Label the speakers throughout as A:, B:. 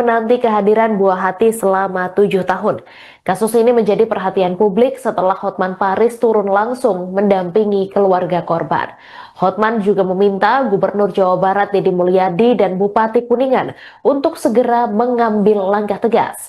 A: Menanti kehadiran buah hati selama 7 tahun. Kasus ini menjadi perhatian publik setelah Hotman Paris turun langsung mendampingi keluarga korban. Hotman juga meminta Gubernur Jawa Barat Deddy Mulyadi dan Bupati Kuningan untuk segera mengambil langkah tegas.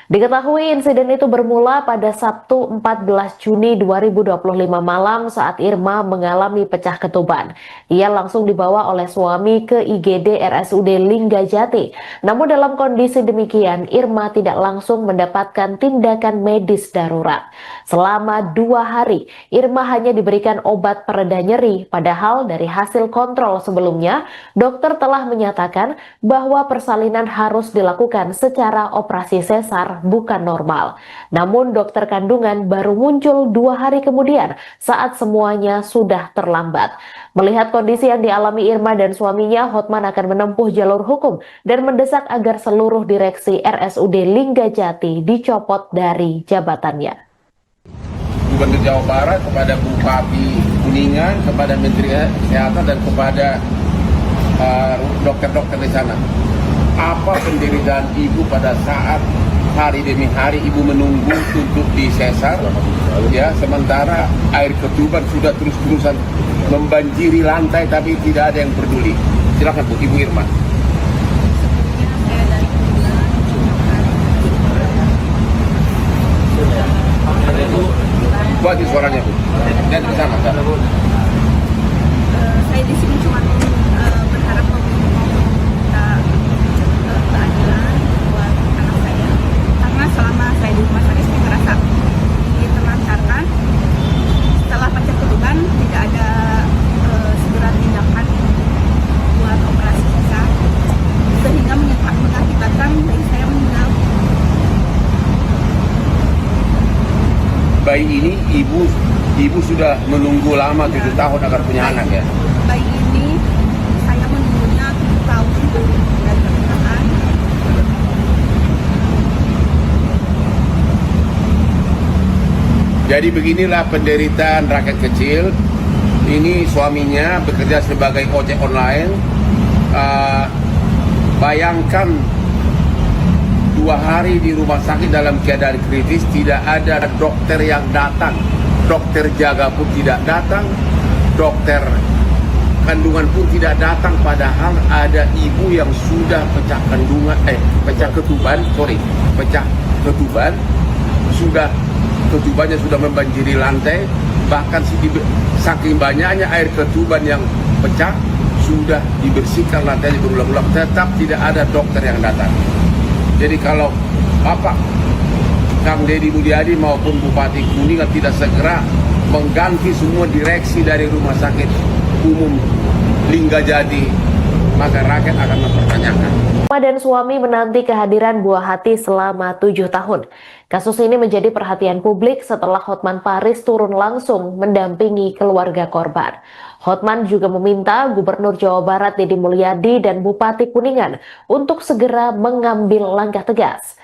A: Diketahui insiden itu bermula pada Sabtu 14 Juni 2025 malam saat Irma mengalami pecah ketuban. Ia langsung dibawa oleh suami ke IGD RSUD Linggajati. Namun dalam kondisi demikian, Irma tidak langsung mendapatkan tindakan medis darurat. Selama 2 hari, Irma hanya diberikan obat pereda nyeri, padahal dari hasil kontrol sebelumnya, dokter telah menyatakan bahwa persalinan harus dilakukan secara operasi sesar bukan normal. Namun dokter kandungan baru muncul 2 hari kemudian saat semuanya sudah terlambat. Melihat kondisi yang dialami Irma dan suaminya, Hotman akan menempuh jalur hukum dan mendesak agar seluruh direksi RSUD Linggajati dicopot dari jabatannya.
B: Gubernur Jawa Barat kepada Bupati Kuningan, kepada Menteri Kesehatan dan kepada dokter-dokter di sana. Apa penderitaan ibu pada saat hari demi hari ibu menunggu untuk disesar, ya, sementara air ketuban sudah terus-terusan membanjiri lantai tapi tidak ada yang peduli. Silakan Bu, Ibu Irma. Buat suaranya Bu, dan ke sana.
C: Saya di sini cuma berharap meminta keadilan buat anak saya, karena selama saya di rumah sakit saya merasa ditelantarkan. Setelah pecah ketuban tidak ada segera tindakan buat operasi sesar, sehingga mengakibatkan bayi saya meninggal.
B: Bayi ini ibu sudah menunggu lama 7 tahun agar punya anak ya.
C: Bayi ini saya menunggunya 7 tahun dari pernikahan.
B: Jadi beginilah penderitaan rakyat kecil. Ini suaminya bekerja sebagai ojek online. Bayangkan 2 hari di rumah sakit dalam keadaan kritis, tidak ada dokter yang datang, dokter jaga pun tidak datang, dokter kandungan pun tidak datang, padahal ada ibu yang sudah pecah ketuban, sudah ketubannya sudah membanjiri lantai, bahkan saking banyaknya air ketuban yang pecah sudah dibersihkan lantainya berulang-ulang, tetap tidak ada dokter yang datang. Jadi kalau Bapak Kang Deddy Mulyadi maupun Bupati Kuningan tidak segera mengganti semua direksi dari Rumah Sakit Umum Linggajati, maka rakyat akan mempertanyakan.
A: Irma dan suami menanti kehadiran buah hati selama 7 tahun. Kasus ini menjadi perhatian publik setelah Hotman Paris turun langsung mendampingi keluarga korban. Hotman juga meminta Gubernur Jawa Barat Deddy Mulyadi dan Bupati Kuningan untuk segera mengambil langkah tegas.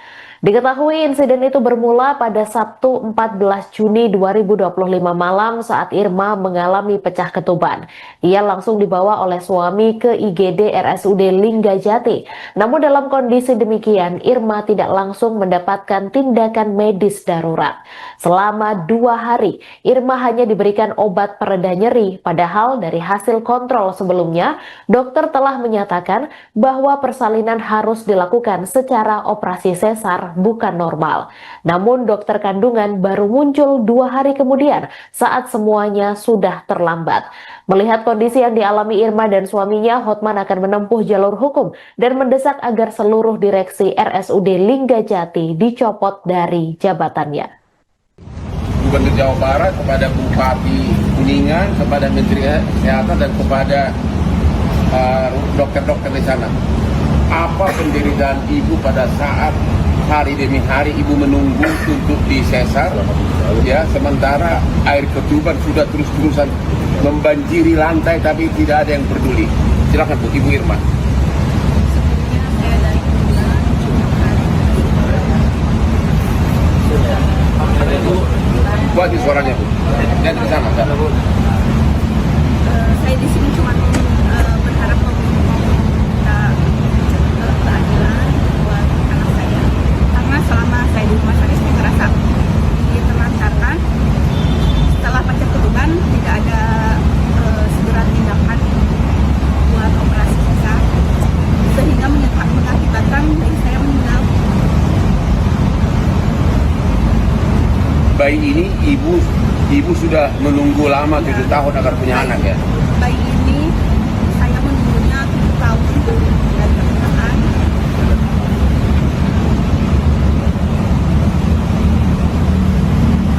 A: Diketahui insiden itu bermula pada Sabtu 14 Juni 2025 malam saat Irma mengalami pecah ketuban. Ia langsung dibawa oleh suami ke IGD RSUD Linggajati. Namun dalam kondisi demikian, Irma tidak langsung mendapatkan tindakan medis darurat. Selama 2 hari, Irma hanya diberikan obat pereda nyeri, padahal dari hasil kontrol sebelumnya, dokter telah menyatakan bahwa persalinan harus dilakukan secara operasi sesar bukan normal. Namun dokter kandungan baru muncul 2 hari kemudian saat semuanya sudah terlambat. Melihat kondisi yang dialami Irma dan suaminya, Hotman akan menempuh jalur hukum dan mendesak agar seluruh direksi RSUD Linggajati dicopot dari jabatannya.
B: Gubernur Jawa Barat kepada Bupati Kuningan, kepada Menteri Kesehatan dan kepada dokter-dokter di sana. Apa penderitaan ibu pada saat hari demi hari ibu menunggu untuk disesar, ya, sementara air ketuban sudah terus-terusan membanjiri lantai tapi tidak ada yang peduli. Silakan Bu, Ibu Irma. Buat suaranya Bu, dan ke sana.
C: Saya di sini cuma berharap meminta keadilan buat
B: bayi ini ibu sudah menunggu lama 7 tahun agar punya anak ya.
C: Bayi ini saya menunggunya 7 tahun dan pernikahan.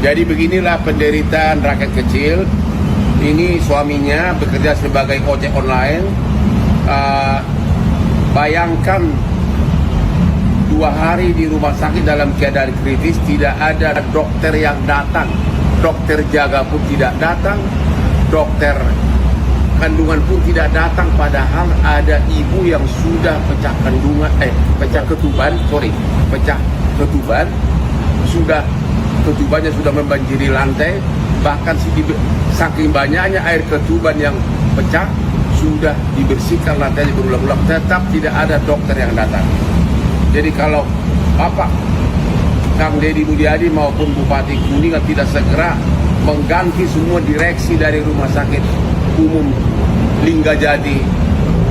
B: Jadi beginilah penderitaan rakyat kecil. Ini suaminya bekerja sebagai ojek online. Bayangkan 2 hari di rumah sakit dalam keadaan kritis, tidak ada dokter yang datang, dokter jaga pun tidak datang, dokter kandungan pun tidak datang, padahal ada ibu yang sudah pecah ketuban, sudah ketubannya sudah membanjiri lantai, bahkan saking banyaknya air ketuban yang pecah, sudah dibersihkan lantainya berulang-ulang, tetap tidak ada dokter yang datang. Jadi kalau Bapak Kang Deddy Mulyadi maupun Bupati Kuningan tidak segera mengganti semua direksi dari Rumah Sakit Umum Linggajati,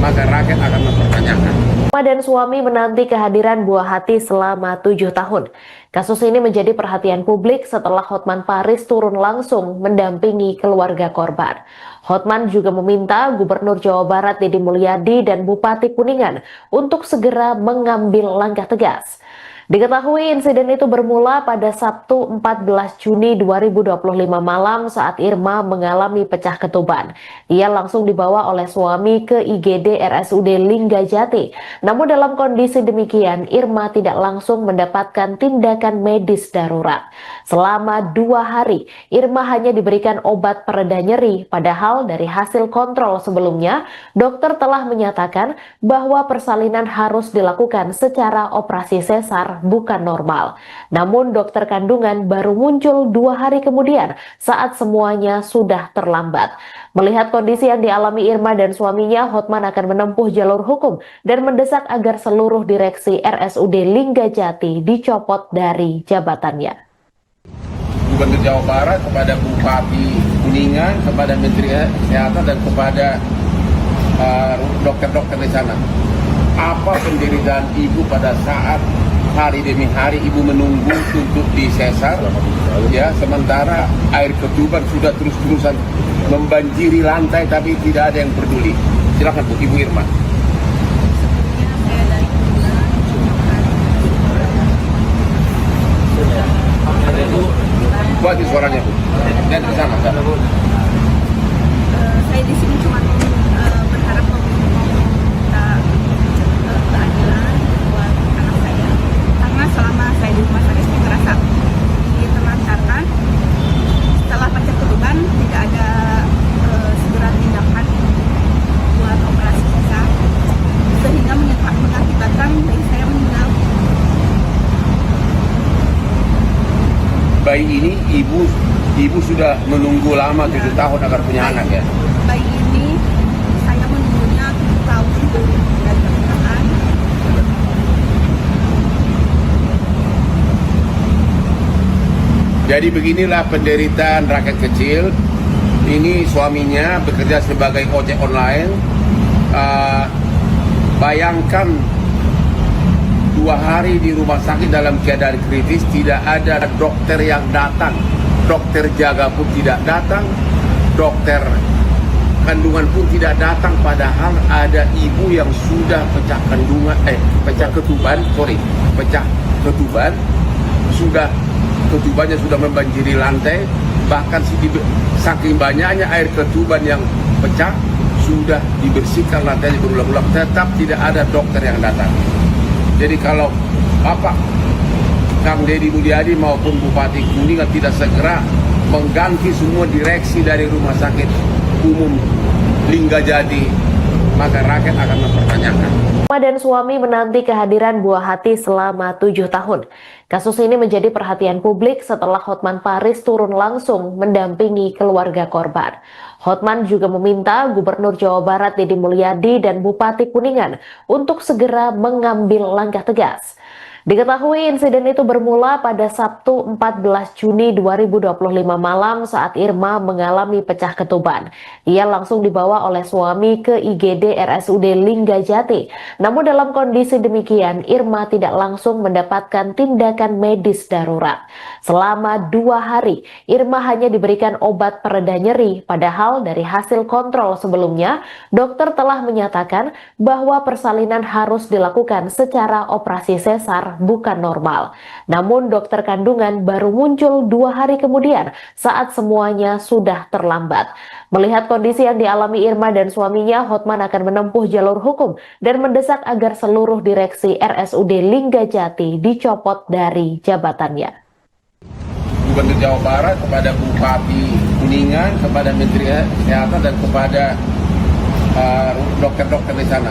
B: maka rakyat akan mempertanyakan.
A: Dan suami menanti kehadiran buah hati selama 7 tahun. Kasus ini menjadi perhatian publik setelah Hotman Paris turun langsung mendampingi keluarga korban. Hotman juga meminta Gubernur Jawa Barat Deddy Mulyadi dan Bupati Kuningan untuk segera mengambil langkah tegas. Diketahui insiden itu bermula pada Sabtu 14 Juni 2025 malam saat Irma mengalami pecah ketuban. Ia langsung dibawa oleh suami ke IGD RSUD Linggajati. Namun dalam kondisi demikian, Irma tidak langsung mendapatkan tindakan medis darurat. Selama 2 hari, Irma hanya diberikan obat pereda nyeri, padahal dari hasil kontrol sebelumnya, dokter telah menyatakan bahwa persalinan harus dilakukan secara operasi sesar, bukan normal. Namun dokter kandungan baru muncul 2 hari kemudian saat semuanya sudah terlambat. Melihat kondisi yang dialami Irma dan suaminya, Hotman akan menempuh jalur hukum dan mendesak agar seluruh direksi RSUD Linggajati dicopot dari jabatannya.
B: Gubernur Jawa Barat, kepada Bupati Kuningan, kepada Menteri Kesehatan, dan kepada dokter-dokter di sana. Apa penderitaan ibu pada saat hari demi hari ibu menunggu untuk disesar, ya, sementara air ketuban sudah terus-terusan membanjiri lantai tapi tidak ada yang peduli. Silakan Bu, Ibu Irma.
C: Sebelumnya saya dari Kuningan
B: Buat suaranya Bu. Dan ke sana.
C: saya di sini cuma berharap meminta keadilan buat anak saya, karena selama saya di rumah sakit saya ngerasa ditelantarkan. Setelah pecah ketuban tidak ada segera tindakan buat operasi sesar, sehingga mengakibatkan bayi saya meninggal.
B: Bayi ini ibu sudah menunggu lama 7 tahun agar punya anak ya.
C: Bayi ini saya menunggunya 7 tahun dan pernikahan.
B: Jadi beginilah penderitaan rakyat kecil. Ini suaminya bekerja sebagai ojek online. Bayangkan 2 hari di rumah sakit dalam keadaan kritis, tidak ada dokter yang datang, dokter jaga pun tidak datang, dokter kandungan pun tidak datang, padahal ada ibu yang sudah pecah ketuban, sudah ketubannya sudah membanjiri lantai, bahkan saking banyaknya air ketuban yang pecah, sudah dibersihkan lantainya berulang-ulang, tetap tidak ada dokter yang datang. Jadi kalau Bapak Kang Deddy Mulyadi maupun Bupati Kuningan tidak segera mengganti semua direksi dari Rumah Sakit Umum Linggajati, maka rakyat akan mempertanyakan.
A: Dan suami menanti kehadiran buah hati selama 7 tahun. Kasus ini menjadi perhatian publik setelah Hotman Paris turun langsung mendampingi keluarga korban. Hotman juga meminta Gubernur Jawa Barat Deddy Mulyadi dan Bupati Kuningan untuk segera mengambil langkah tegas. Diketahui insiden itu bermula pada Sabtu 14 Juni 2025 malam saat Irma mengalami pecah ketuban. Ia langsung dibawa oleh suami ke IGD RSUD Linggajati. Namun dalam kondisi demikian, Irma tidak langsung mendapatkan tindakan medis darurat. Selama 2 hari, Irma hanya diberikan obat pereda nyeri, padahal dari hasil kontrol sebelumnya, dokter telah menyatakan bahwa persalinan harus dilakukan secara operasi sesar bukan normal. Namun dokter kandungan baru muncul 2 hari kemudian saat semuanya sudah terlambat. Melihat kondisi yang dialami Irma dan suaminya, Hotman akan menempuh jalur hukum dan mendesak agar seluruh direksi RSUD Linggajati dicopot dari jabatannya.
B: Gubernur Jawa Barat, kepada Bupati Kuningan, kepada Menteri Kesehatan, dan kepada dokter-dokter di sana.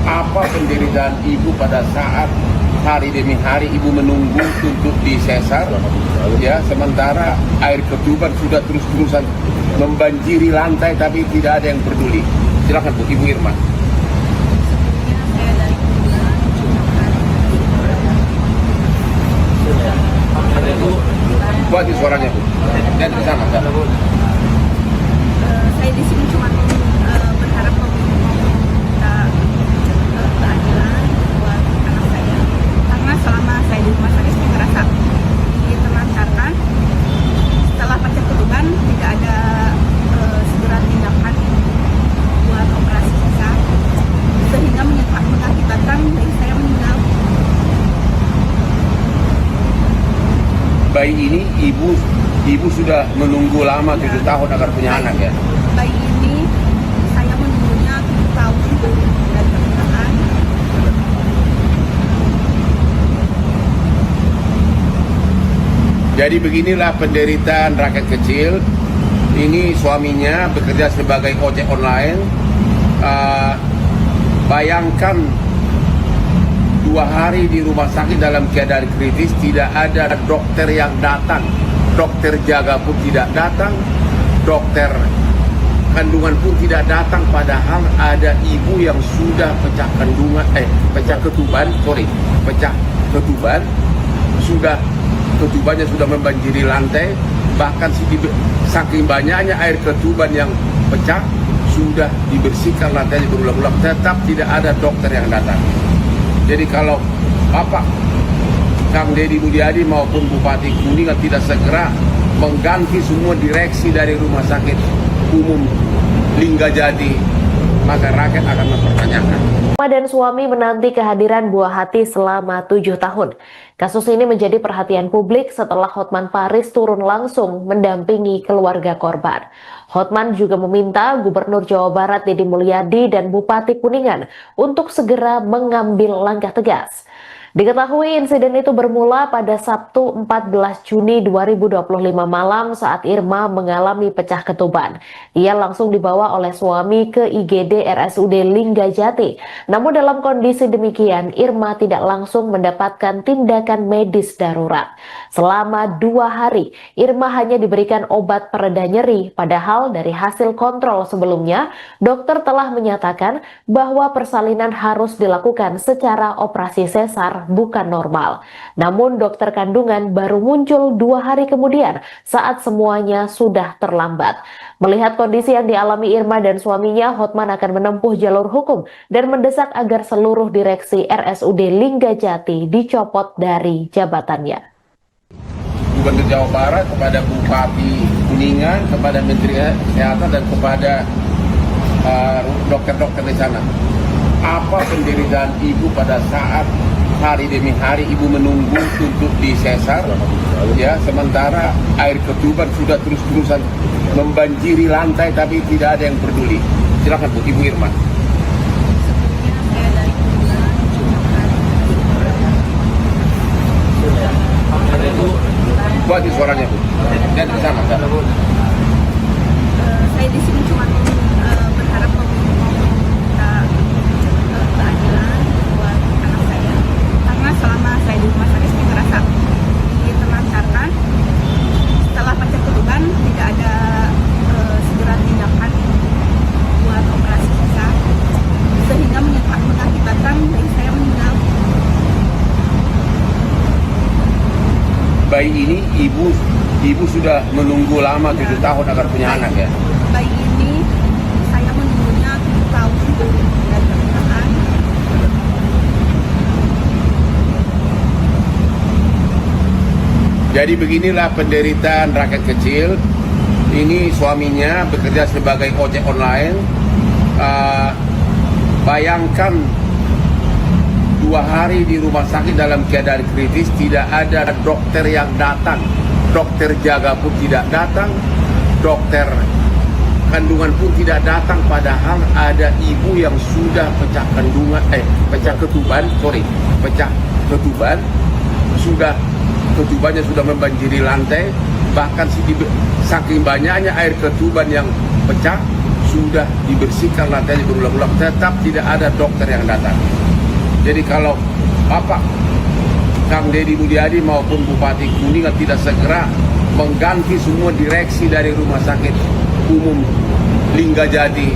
B: Apa penderitaan ibu pada saat hari demi hari ibu menunggu untuk disesar, ya, sementara air ketuban sudah terus-terusan membanjiri lantai tapi tidak ada yang peduli. Silakan Bu, Ibu Irma. Buat suaranya Bu, dan di sana.
C: Saya di sini cuma berharap meminta keadilan buat anak saya, karena selama saya di rumah sakit saya ngerasa ditelantarkan. Setelah pecah ketuban tidak ada segera tindakan buat operasi sesar, sehingga mengakibatkan bayi saya meninggal.
B: Bayi ini ibu sudah menunggu lama 7 tahun agar punya anak, ya.
C: Bayi ini saya menunggunya 7 tahun dari pernikahan.
B: Jadi beginilah penderitaan rakyat kecil. Ini suaminya bekerja sebagai ojek online. Bayangkan 2 hari di rumah sakit dalam keadaan kritis, tidak ada dokter yang datang, dokter jaga pun tidak datang, dokter kandungan pun tidak datang, padahal ada ibu yang sudah pecah ketuban, sudah ketubannya sudah membanjiri lantai, bahkan saking banyaknya air ketuban yang pecah, sudah dibersihkan lantainya berulang-ulang, tetap tidak ada dokter yang datang. Jadi kalau Bapak Kang Deddy Mulyadi maupun Bupati Kuningan tidak segera mengganti semua direksi dari Rumah Sakit Umum Linggajati, maka rakyat akan mempertanyakan.
A: Irma dan suami menanti kehadiran buah hati selama 7 tahun. Kasus ini menjadi perhatian publik setelah Hotman Paris turun langsung mendampingi keluarga korban. Hotman juga meminta Gubernur Jawa Barat Deddy Mulyadi dan Bupati Kuningan untuk segera mengambil langkah tegas. Diketahui insiden itu bermula pada Sabtu 14 Juni 2025 malam saat Irma mengalami pecah ketuban. Ia langsung dibawa oleh suami ke IGD RSUD Linggajati. Namun dalam kondisi demikian, Irma tidak langsung mendapatkan tindakan medis darurat. Selama 2 hari, Irma hanya diberikan obat pereda nyeri, padahal dari hasil kontrol sebelumnya, dokter telah menyatakan bahwa persalinan harus dilakukan secara operasi sesar bukan normal. Namun dokter kandungan baru muncul 2 hari kemudian saat semuanya sudah terlambat. Melihat kondisi yang dialami Irma dan suaminya, Hotman akan menempuh jalur hukum dan mendesak agar seluruh direksi RSUD Linggajati dicopot dari jabatannya.
B: Gubernur Jawa Barat, kepada Bupati Kuningan, kepada Menteri Kesehatan, dan kepada dokter-dokter di sana. Apa penderitaan ibu pada saat hari demi hari ibu menunggu untuk disesar, ya, sementara air ketuban sudah terus-terusan membanjiri lantai tapi tidak ada yang peduli. Silakan Bu, Ibu Irma. Buat suaranya Bu, dan di sana.
C: Saya di sini cuma berharap meminta keadilan buat anak saya, karena selama saya di rumah sakit saya ngerasa ditelantarkan. Setelah pecah ketuban tidak ada segera tindakan buat operasi sesar,
B: bayi ini ibu sudah menunggu lama 7 tahun agar punya anak ya.
C: Bayi ini saya menunggunya 7 tahun dan pernikahan.
B: Jadi beginilah penderitaan rakyat kecil. Ini suaminya bekerja sebagai ojek online. Bayangkan 2 hari di rumah sakit dalam keadaan kritis, tidak ada dokter yang datang, dokter jaga pun tidak datang, dokter kandungan pun tidak datang, padahal ada ibu yang sudah pecah ketuban, sudah ketubannya sudah membanjiri lantai, bahkan saking banyaknya air ketuban yang pecah, sudah dibersihkan lantainya berulang-ulang, tetap tidak ada dokter yang datang. Jadi kalau Bapak Kang Deddy Mulyadi maupun Bupati Kuningan tidak segera mengganti semua direksi dari Rumah Sakit Umum Linggajati,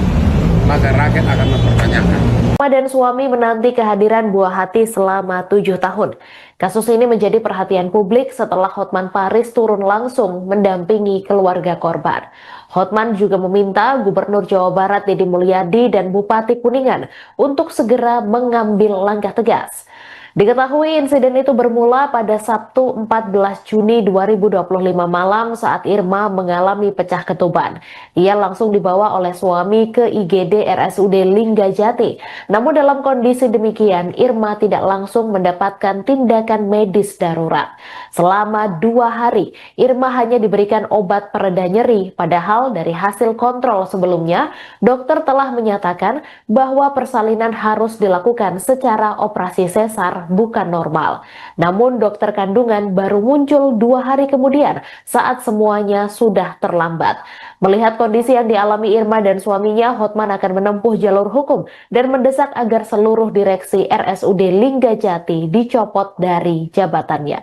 B: maka rakyat akan mempertanyakan.
A: Dan suami menanti kehadiran buah hati selama 7 tahun. Kasus ini menjadi perhatian publik setelah Hotman Paris turun langsung mendampingi keluarga korban. Hotman juga meminta Gubernur Jawa Barat Deddy Mulyadi dan Bupati Kuningan untuk segera mengambil langkah tegas. Diketahui insiden itu bermula pada Sabtu 14 Juni 2025 malam saat Irma mengalami pecah ketuban. Ia langsung dibawa oleh suami ke IGD RSUD Linggajati. Namun dalam kondisi demikian, Irma tidak langsung mendapatkan tindakan medis darurat. Selama 2 hari, Irma hanya diberikan obat pereda nyeri, padahal dari hasil kontrol sebelumnya, dokter telah menyatakan bahwa persalinan harus dilakukan secara operasi sesar, bukan normal. Namun dokter kandungan baru muncul 2 hari kemudian saat semuanya sudah terlambat. Melihat kondisi yang dialami Irma dan suaminya, Hotman akan menempuh jalur hukum dan mendesak agar seluruh direksi RSUD Linggajati dicopot dari jabatannya.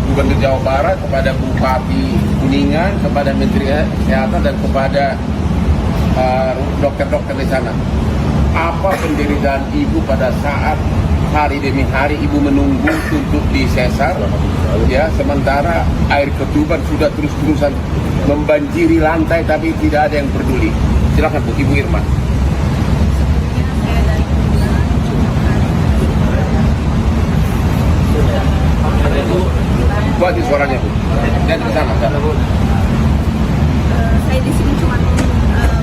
B: Gubernur Jawa Barat, kepada Bupati Kuningan, kepada Menteri Kesehatan, dan kepada dokter-dokter di sana. Apa penderitaan ibu pada saat hari demi hari ibu menunggu untuk disesar, ya, sementara air ketuban sudah terus-terusan membanjiri lantai tapi tidak ada yang peduli. Silakan Bu, Ibu Irma. Buat di suaranya Bu, dan ke sana.
C: Saya di sini cuma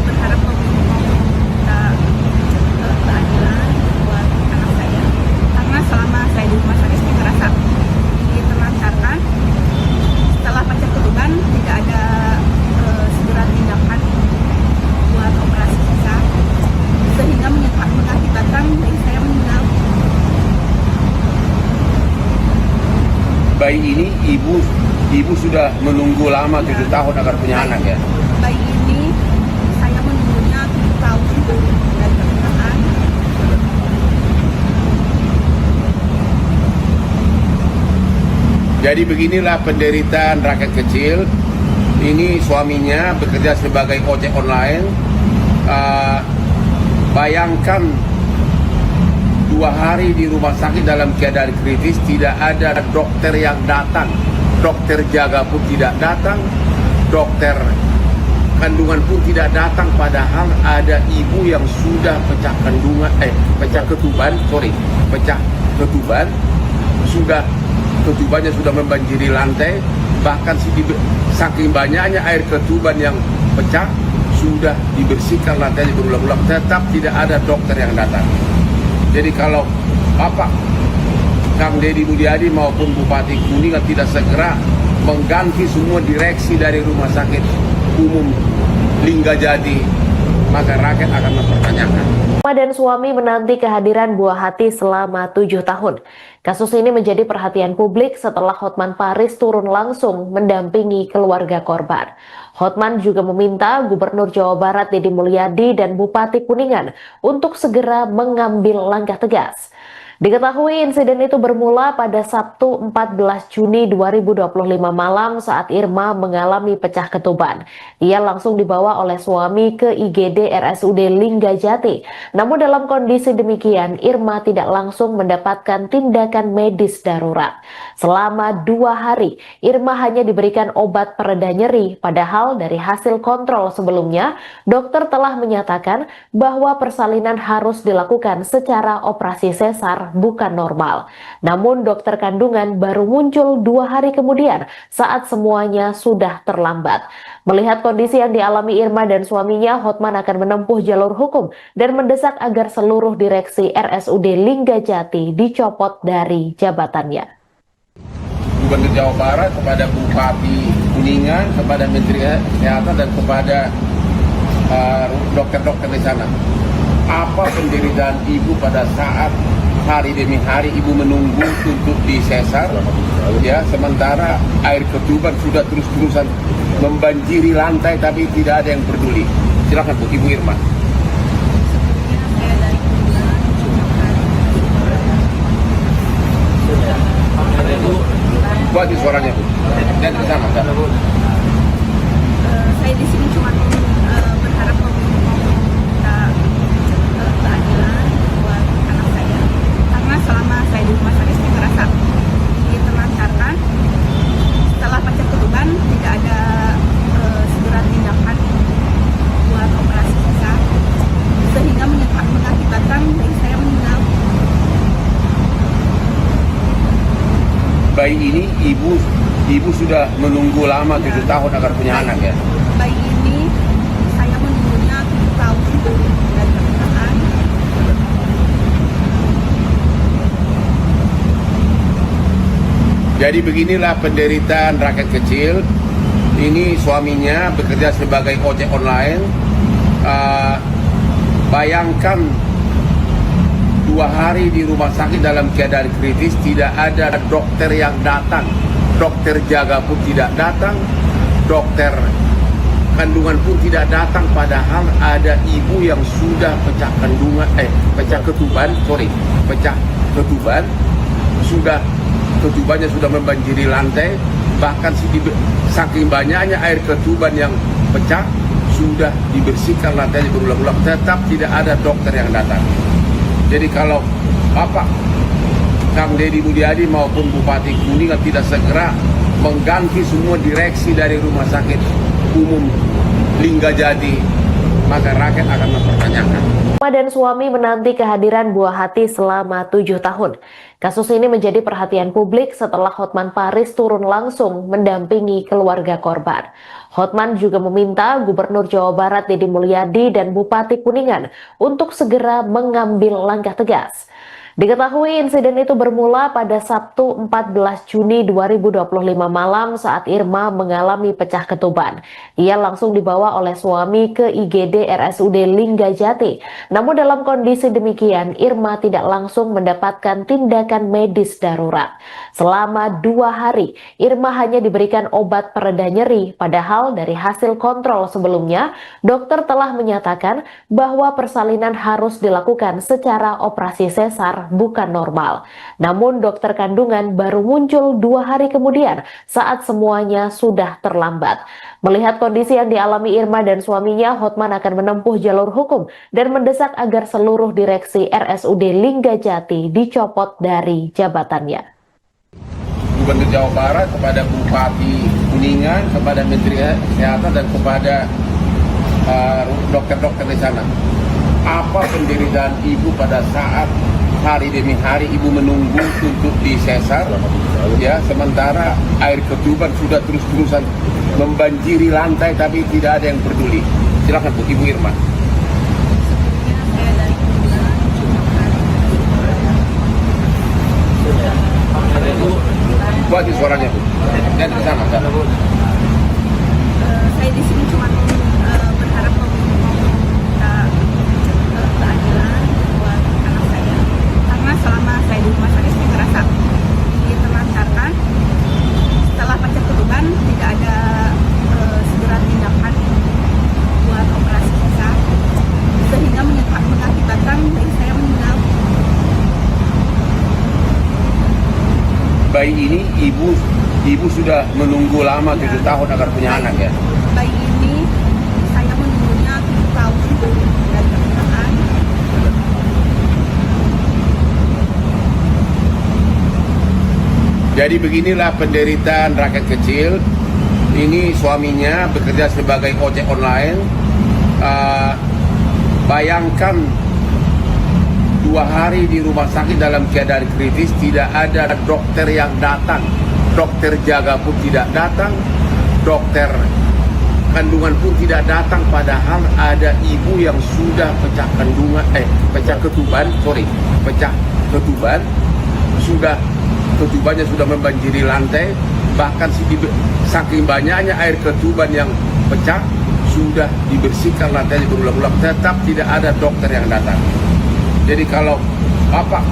C: berharap meminta keadilan buat anak saya, karena selama saya di rumah sakit saya ngerasa ditelantarkan. Setelah pecah ketuban tidak ada segera tindakan buat operasi sesar, sehingga mengakibatkan bayi saya meninggal.
B: Bayi ini ibu sudah menunggu lama 7 tahun agar punya anak ya.
C: Bayi ini saya menunggunya 7 tahun dan pernikahan.
B: Jadi beginilah penderitaan rakyat kecil. Ini suaminya bekerja sebagai ojek online. Bayangkan 2 hari di rumah sakit dalam keadaan kritis, tidak ada dokter yang datang, dokter jaga pun tidak datang, dokter kandungan pun tidak datang, padahal ada ibu yang sudah pecah ketuban, sudah ketubannya sudah membanjiri lantai, bahkan saking banyaknya air ketuban yang pecah, sudah dibersihkan lantainya berulang-ulang, tetap tidak ada dokter yang datang. Jadi kalau Bapak Kang Deddy Mulyadi maupun Bupati Kuningan tidak segera mengganti semua direksi dari Rumah Sakit Umum Linggajati, maka rakyat akan mempertanyakan.
A: Dan suami menanti kehadiran buah hati selama 7 tahun. Kasus ini menjadi perhatian publik setelah Hotman Paris turun langsung mendampingi keluarga korban. Hotman juga meminta Gubernur Jawa Barat Deddy Mulyadi dan Bupati Kuningan untuk segera mengambil langkah tegas. Diketahui insiden itu bermula pada Sabtu 14 Juni 2025 malam saat Irma mengalami pecah ketuban. Ia langsung dibawa oleh suami ke IGD RSUD Linggajati. Namun dalam kondisi demikian, Irma tidak langsung mendapatkan tindakan medis darurat. Selama 2 hari, Irma hanya diberikan obat pereda nyeri, padahal dari hasil kontrol sebelumnya, dokter telah menyatakan bahwa persalinan harus dilakukan secara operasi sesar bukan normal. Namun dokter kandungan baru muncul 2 hari kemudian saat semuanya sudah terlambat. Melihat kondisi yang dialami Irma dan suaminya, Hotman akan menempuh jalur hukum dan mendesak agar seluruh direksi RSUD Linggajati dicopot dari jabatannya.
B: Gubernur Jawa Barat, kepada Bupati Kuningan, kepada Menteri Kesehatan, dan kepada dokter-dokter di sana. Apa penderitaan ibu pada saat hari demi hari ibu menunggu untuk disesar, ya, sementara air ketuban sudah terus-terusan membanjiri lantai tapi tidak ada yang peduli. Silakan Bu, Ibu Irma. Buat suaranya Bu, dan ke sana.
C: Saya di sini cuma berharap meminta keadilan buat anak saya, karena selama saya di rumah sakit saya merasa ditelantarkan. Setelah pecah ketuban tidak ada segera tindakan buat operasi sesar, sehingga mengakibatkan bayi saya meninggal.
B: Bayi ini ibu sudah menunggu lama 7 tahun agar punya anak, ya.
C: Bayi ini saya menunggunya 7 tahun dari pernikahan.
B: Jadi beginilah penderitaan rakyat kecil. Ini suaminya bekerja sebagai ojek online. Bayangkan 2 hari di rumah sakit dalam keadaan kritis, tidak ada dokter yang datang, dokter jaga pun tidak datang, dokter kandungan pun tidak datang, padahal ada ibu yang sudah pecah ketuban, sudah ketubannya sudah membanjiri lantai, bahkan saking banyaknya air ketuban yang pecah, sudah dibersihkan lantainya berulang-ulang, tetap tidak ada dokter yang datang. Jadi kalau Bapak Kang Deddy Mulyadi maupun Bupati Kuningan tidak segera mengganti semua direksi dari Rumah Sakit Umum Linggajati, maka rakyat akan mempertanyakan.
A: Irma dan suami menanti kehadiran buah hati selama 7 tahun. Kasus ini menjadi perhatian publik setelah Hotman Paris turun langsung mendampingi keluarga korban. Hotman juga meminta Gubernur Jawa Barat Deddy Mulyadi dan Bupati Kuningan untuk segera mengambil langkah tegas. Diketahui insiden itu bermula pada Sabtu 14 Juni 2025 malam saat Irma mengalami pecah ketuban. Ia langsung dibawa oleh suami ke IGD RSUD Linggajati. Namun dalam kondisi demikian, Irma tidak langsung mendapatkan tindakan medis darurat. Selama 2 hari, Irma hanya diberikan obat pereda nyeri, padahal dari hasil kontrol sebelumnya, dokter telah menyatakan bahwa persalinan harus dilakukan secara operasi sesar bukan normal. Namun dokter kandungan baru muncul 2 hari kemudian saat semuanya sudah terlambat. Melihat kondisi yang dialami Irma dan suaminya, Hotman akan menempuh jalur hukum dan mendesak agar seluruh direksi RSUD Linggajati dicopot dari jabatannya.
B: Gubernur Jawa Barat, kepada Bupati Kuningan, kepada Menteri Kesehatan, dan kepada dokter-dokter di sana. Apa penderitaan ibu pada saat hari demi hari ibu menunggu untuk disesar, ya, sementara air ketuban sudah terus-terusan membanjiri lantai tapi tidak ada yang peduli. Silakan Bu, Ibu Irma. Buat suaranya Bu, dan ke sana.
C: Saya di sini cuma berharap meminta keadilan buat anak saya, karena selama saya di rumah sakit saya merasa ditelantarkan. Setelah pecah ketuban tidak ada segera tindakan buat operasi sesar, sehingga mengakibatkan bayi saya meninggal.
B: bayi ini ibu sudah menunggu lama 7 tahun agar punya anak ya.
C: Bayi ini saya menunggunya 7 tahun dan pernikahan.
B: Jadi beginilah penderitaan rakyat kecil. Ini suaminya bekerja sebagai ojek online. Bayangkan 2 hari di rumah sakit dalam keadaan kritis, tidak ada dokter yang datang, dokter jaga pun tidak datang, dokter kandungan pun tidak datang, padahal ada ibu yang sudah pecah ketuban, sudah ketubannya sudah membanjiri lantai, bahkan saking banyaknya air ketuban yang pecah, sudah dibersihkan lantainya berulang-ulang, tetap tidak ada dokter yang datang. Jadi kalau Bapak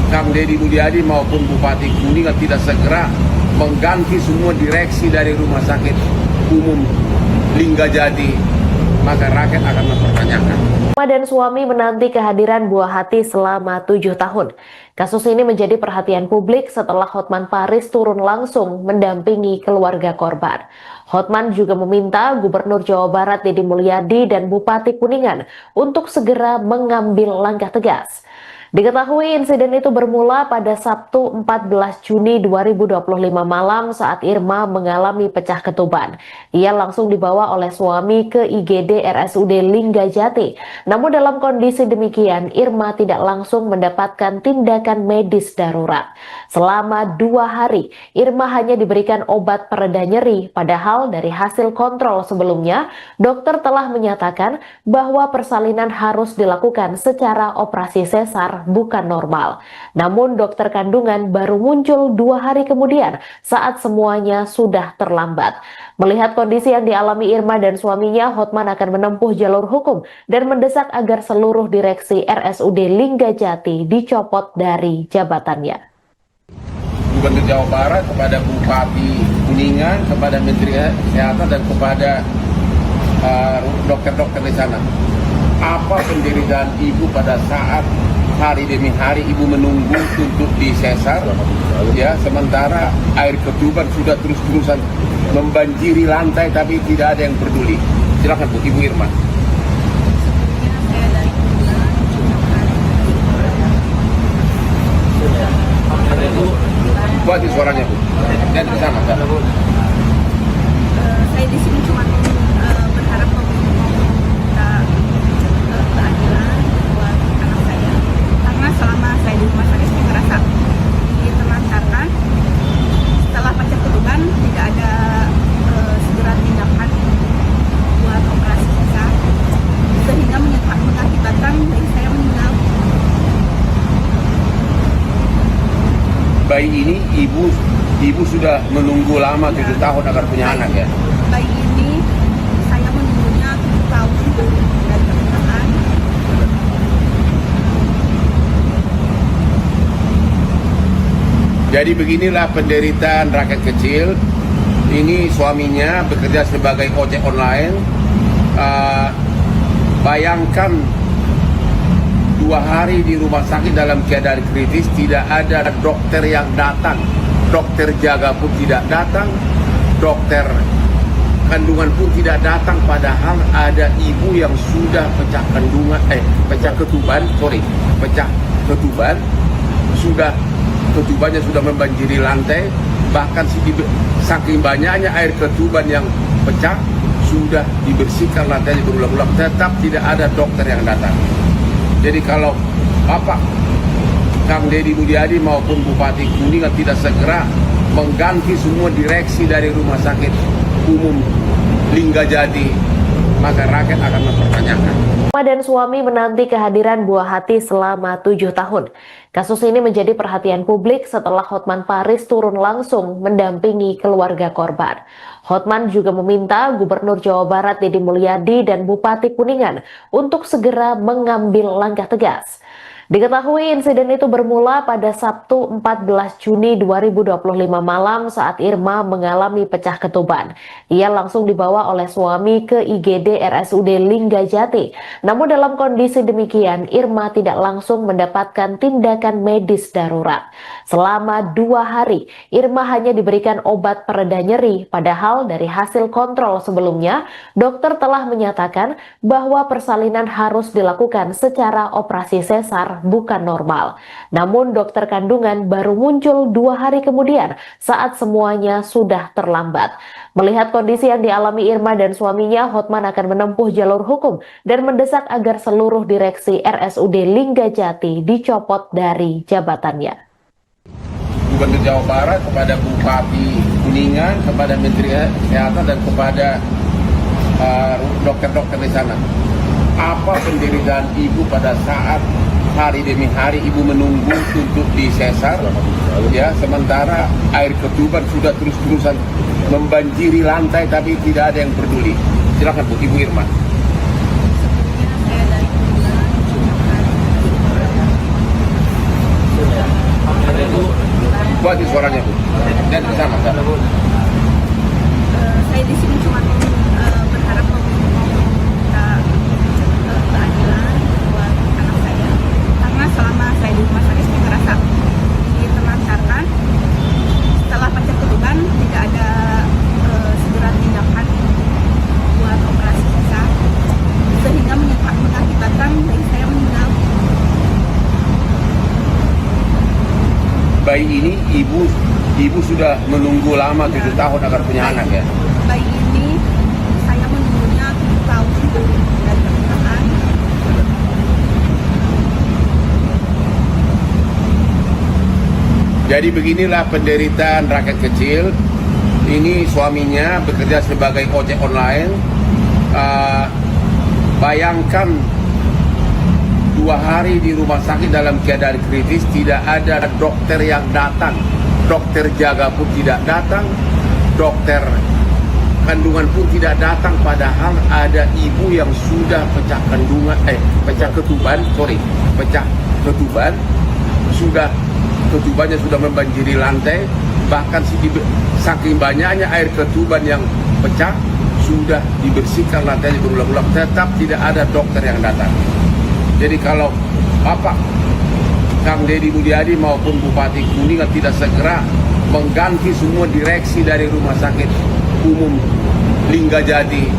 B: Kang Deddy Mulyadi maupun Bupati Kuningan tidak segera mengganti semua direksi dari Rumah Sakit Umum Linggajati, maka rakyat akan mempertanyakan.
A: Dan suami menanti kehadiran buah hati selama 7 tahun. Kasus ini menjadi perhatian publik setelah Hotman Paris turun langsung mendampingi keluarga korban. Hotman juga meminta Gubernur Jawa Barat Deddy Mulyadi dan Bupati Kuningan untuk segera mengambil langkah tegas. Diketahui insiden itu bermula pada Sabtu 14 Juni 2025 malam saat Irma mengalami pecah ketuban. Ia langsung dibawa oleh suami ke IGD RSUD Linggajati. Namun dalam kondisi demikian, Irma tidak langsung mendapatkan tindakan medis darurat. Selama 2 hari, Irma hanya diberikan obat pereda nyeri, padahal dari hasil kontrol sebelumnya, dokter telah menyatakan bahwa persalinan harus dilakukan secara operasi sesar, bukan normal. Namun dokter kandungan baru muncul 2 hari kemudian saat semuanya sudah terlambat. Melihat kondisi yang dialami Irma dan suaminya, Hotman akan menempuh jalur hukum dan mendesak agar seluruh direksi RSUD Linggajati dicopot dari jabatannya.
B: Gubernur Jawa Barat, kepada Bupati Kuningan, kepada Menteri Kesehatan, dan kepada dokter-dokter di sana. Apa penderitaan ibu pada saat hari demi hari ibu menunggu untuk disesar, ya, sementara air ketuban sudah terus-terusan membanjiri lantai tapi tidak ada yang peduli. Silakan Bu, Ibu Irma.
C: Sebelumnya saya dari Kuningan
B: Buat di suaranya Bu, dan ke sana.
C: saya di sini cuma berharap meminta keadilan buat anak saya, karena selama saya di rumah sakit saya ngerasa ditelantarkan. Setelah pecah ketuban tidak ada segera tindakan buat operasi sesar, sehingga mengakibatkan bayi saya meninggal.
B: Bayi ini ibu sudah menunggu lama 7 tahun agar punya anak ya.
C: Bayi ini saya menunggunya 7 tahun dan pernikahan.
B: Jadi beginilah penderitaan rakyat kecil. Ini suaminya bekerja sebagai ojek online. Bayangkan 2 hari di rumah sakit dalam keadaan kritis, tidak ada dokter yang datang, dokter jaga pun tidak datang, dokter kandungan pun tidak datang, padahal ada ibu yang sudah pecah ketuban, sudah ketubannya sudah membanjiri lantai, bahkan saking banyaknya air ketuban yang pecah, sudah dibersihkan lantainya berulang-ulang, tetap tidak ada dokter yang datang. Jadi kalau Bapak Kang Deddy Mulyadi maupun Bupati Kuningan tidak segera mengganti semua direksi dari Rumah Sakit Umum Linggajati, maka rakyat akan mempertanyakan.
A: Dan suami menanti kehadiran buah hati selama 7 tahun. Kasus ini menjadi perhatian publik setelah Hotman Paris turun langsung mendampingi keluarga korban. Hotman juga meminta Gubernur Jawa Barat Deddy Mulyadi dan Bupati Kuningan untuk segera mengambil langkah tegas. Diketahui insiden itu bermula pada Sabtu 14 Juni 2025 malam saat Irma mengalami pecah ketuban. Ia langsung dibawa oleh suami ke IGD RSUD Linggajati. Namun dalam kondisi demikian, Irma tidak langsung mendapatkan tindakan medis darurat. Selama 2 hari, Irma hanya diberikan obat pereda nyeri, padahal dari hasil kontrol sebelumnya, dokter telah menyatakan bahwa persalinan harus dilakukan secara operasi sesar bukan normal. Namun dokter kandungan baru muncul 2 hari kemudian saat semuanya sudah terlambat. Melihat kondisi yang dialami Irma dan suaminya, Hotman akan menempuh jalur hukum dan mendesak agar seluruh direksi RSUD Linggajati dicopot dari jabatannya.
B: Gubernur Jawa Barat, kepada Bupati Kuningan, kepada Menteri Kesehatan, dan kepada dokter-dokter di sana. Apa penderitaan ibu pada saat hari demi hari ibu menunggu untuk disesar, ya, sementara air ketuban sudah terus-terusan membanjiri lantai tapi tidak ada yang peduli. Silakan Bu, Ibu Irma. Buat suaranya Bu, dan bersama.
C: Saya di sini cuma berharap meminta keadilan buat anak saya, karena selama saya di rumah sakit saya ngerasa ditelantarkan. Setelah pecah ketuban tidak ada segera tindakan buat operasi sesar, sehingga mengakibatkan bayi saya meninggal.
B: Bayi ini ibu sudah menunggu lama 7 tahun agar punya anak, ya.
C: Bayi ini saya menunggunya 7 tahun dari pernikahan.
B: Jadi beginilah penderitaan rakyat kecil. Ini suaminya bekerja sebagai ojek online. Bayangkan 2 hari di rumah sakit dalam keadaan kritis, tidak ada dokter yang datang, dokter jaga pun tidak datang, dokter kandungan pun tidak datang, padahal ada ibu yang sudah pecah ketuban, sudah ketubannya sudah membanjiri lantai, bahkan saking banyaknya air ketuban yang pecah, sudah dibersihkan lantainya berulang-ulang, tetap tidak ada dokter yang datang. Jadi kalau Bapak Kang Deddy Mulyadi maupun Bupati Kuningan tidak segera mengganti semua direksi dari Rumah Sakit Umum Linggajati,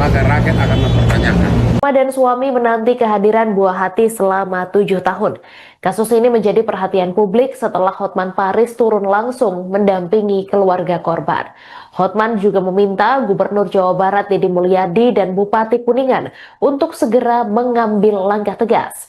B: maka rakyat akan mempertanyakan.
A: Irma dan suami menanti kehadiran buah hati selama 7 tahun. Kasus ini menjadi perhatian publik setelah Hotman Paris turun langsung mendampingi keluarga korban. Hotman juga meminta Gubernur Jawa Barat Deddy Mulyadi dan Bupati Kuningan untuk segera mengambil langkah tegas.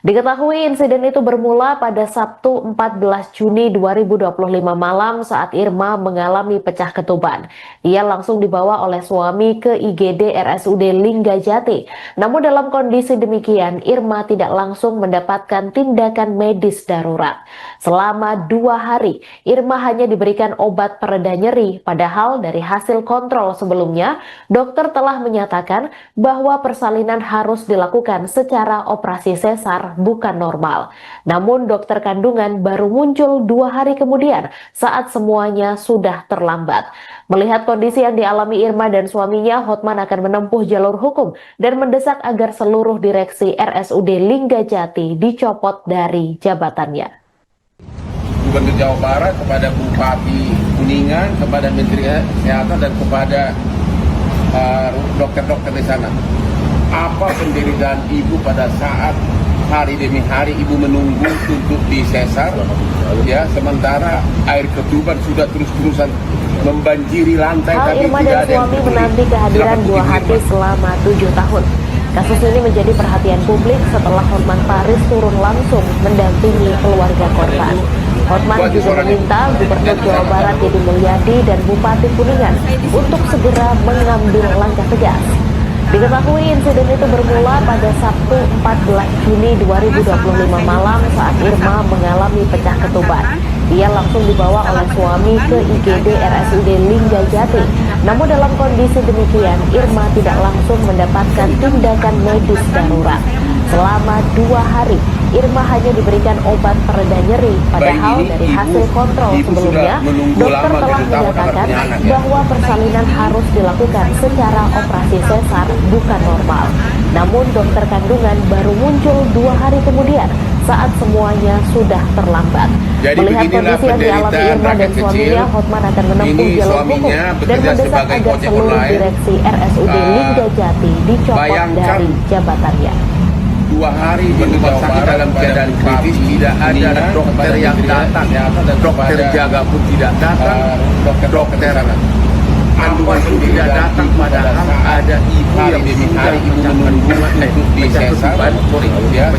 A: Diketahui insiden itu bermula pada Sabtu 14 Juni 2025 malam saat Irma mengalami pecah ketuban. Ia langsung dibawa oleh suami ke IGD RSUD Linggajati. Namun dalam kondisi demikian, Irma tidak langsung mendapatkan tindakan medis darurat. Selama 2 hari, Irma hanya diberikan obat pereda nyeri, padahal dari hasil kontrol sebelumnya, dokter telah menyatakan bahwa persalinan harus dilakukan secara operasi sesar bukan normal. Namun dokter kandungan baru muncul 2 hari kemudian saat semuanya sudah terlambat. Melihat kondisi yang dialami Irma dan suaminya, Hotman akan menempuh jalur hukum dan mendesak agar seluruh direksi RSUD Linggajati dicopot dari jabatannya.
B: Gubernur Jawa Barat, kepada Bupati Kuningan, kepada Menteri Kesehatan, dan kepada dokter-dokter di sana. Apa penderitaan ibu pada saat hari demi hari ibu menunggu untuk disesar, ya, sementara air ketuban sudah terus-terusan membanjiri lantai tapi
A: Irma
B: tidak
A: dan
B: ada yang
A: suami
B: peduli.
A: menanti kehadiran buah hati selama 7 tahun. Kasus ini menjadi perhatian publik setelah Hotman Paris turun langsung mendampingi keluarga korban. Hotman juga meminta Gubernur Jawa Barat Deddy Mulyadi dan Bupati Kuningan untuk segera mengambil langkah tegas. Diketahui insiden itu bermula pada Sabtu 14 Juni 2025 malam saat Irma mengalami pecah ketuban. Ia langsung dibawa oleh suami ke IGD RSUD Linggajati. Namun dalam kondisi demikian, Irma tidak langsung mendapatkan tindakan medis darurat. Selama 2 hari, Irma hanya diberikan obat pereda nyeri, padahal dari hasil kontrol sebelumnya, dokter telah menyatakan bahwa persalinan harus dilakukan secara operasi sesar, bukan normal. Namun dokter kandungan baru muncul 2 hari kemudian saat semuanya sudah terlambat.
B: Jadi
A: Melihat kondisi yang dialami Irma dan suaminya, Hotman akan menempuh jalur hukum dan mendesak agar seluruh direksi RSUD Linggajati dicopot dari jabatannya.
B: 2 hari di rumah sakit dalam keadaan kritis, tidak ada dokter yang datang, dokter jaga pun tidak datang, dokter kandungan pun tidak datang, padahal ada ibu yang sudah pecah kandungan,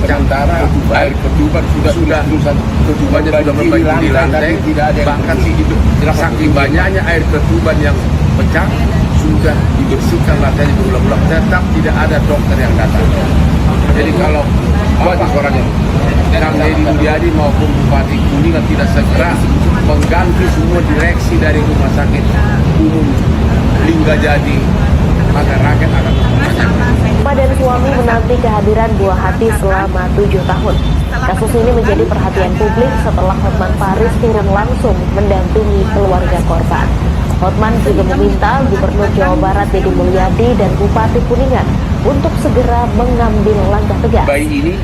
B: pecah air ketuban ketubannya sudah membanjiri di lantai, bahkan saking banyaknya air ketuban yang pecah sudah dibersihkan lantainya berulang-ulang, tetap tidak ada dokter yang datang. Jadi kalau suaranya Kang Deddy Mulyadi maupun Bupati Kuningan tidak segera mengganti semua direksi dari Rumah Sakit Umum Linggajati, maka rakyat akan
A: Irma dan suami menanti kehadiran buah hati selama 7 tahun. Kasus ini menjadi perhatian publik setelah Hotman Paris turun langsung mendampingi keluarga korban. Hotman juga meminta Gubernur Jawa Barat Deddy Mulyadi dan Bupati Kuningan untuk segera mengambil langkah tegas.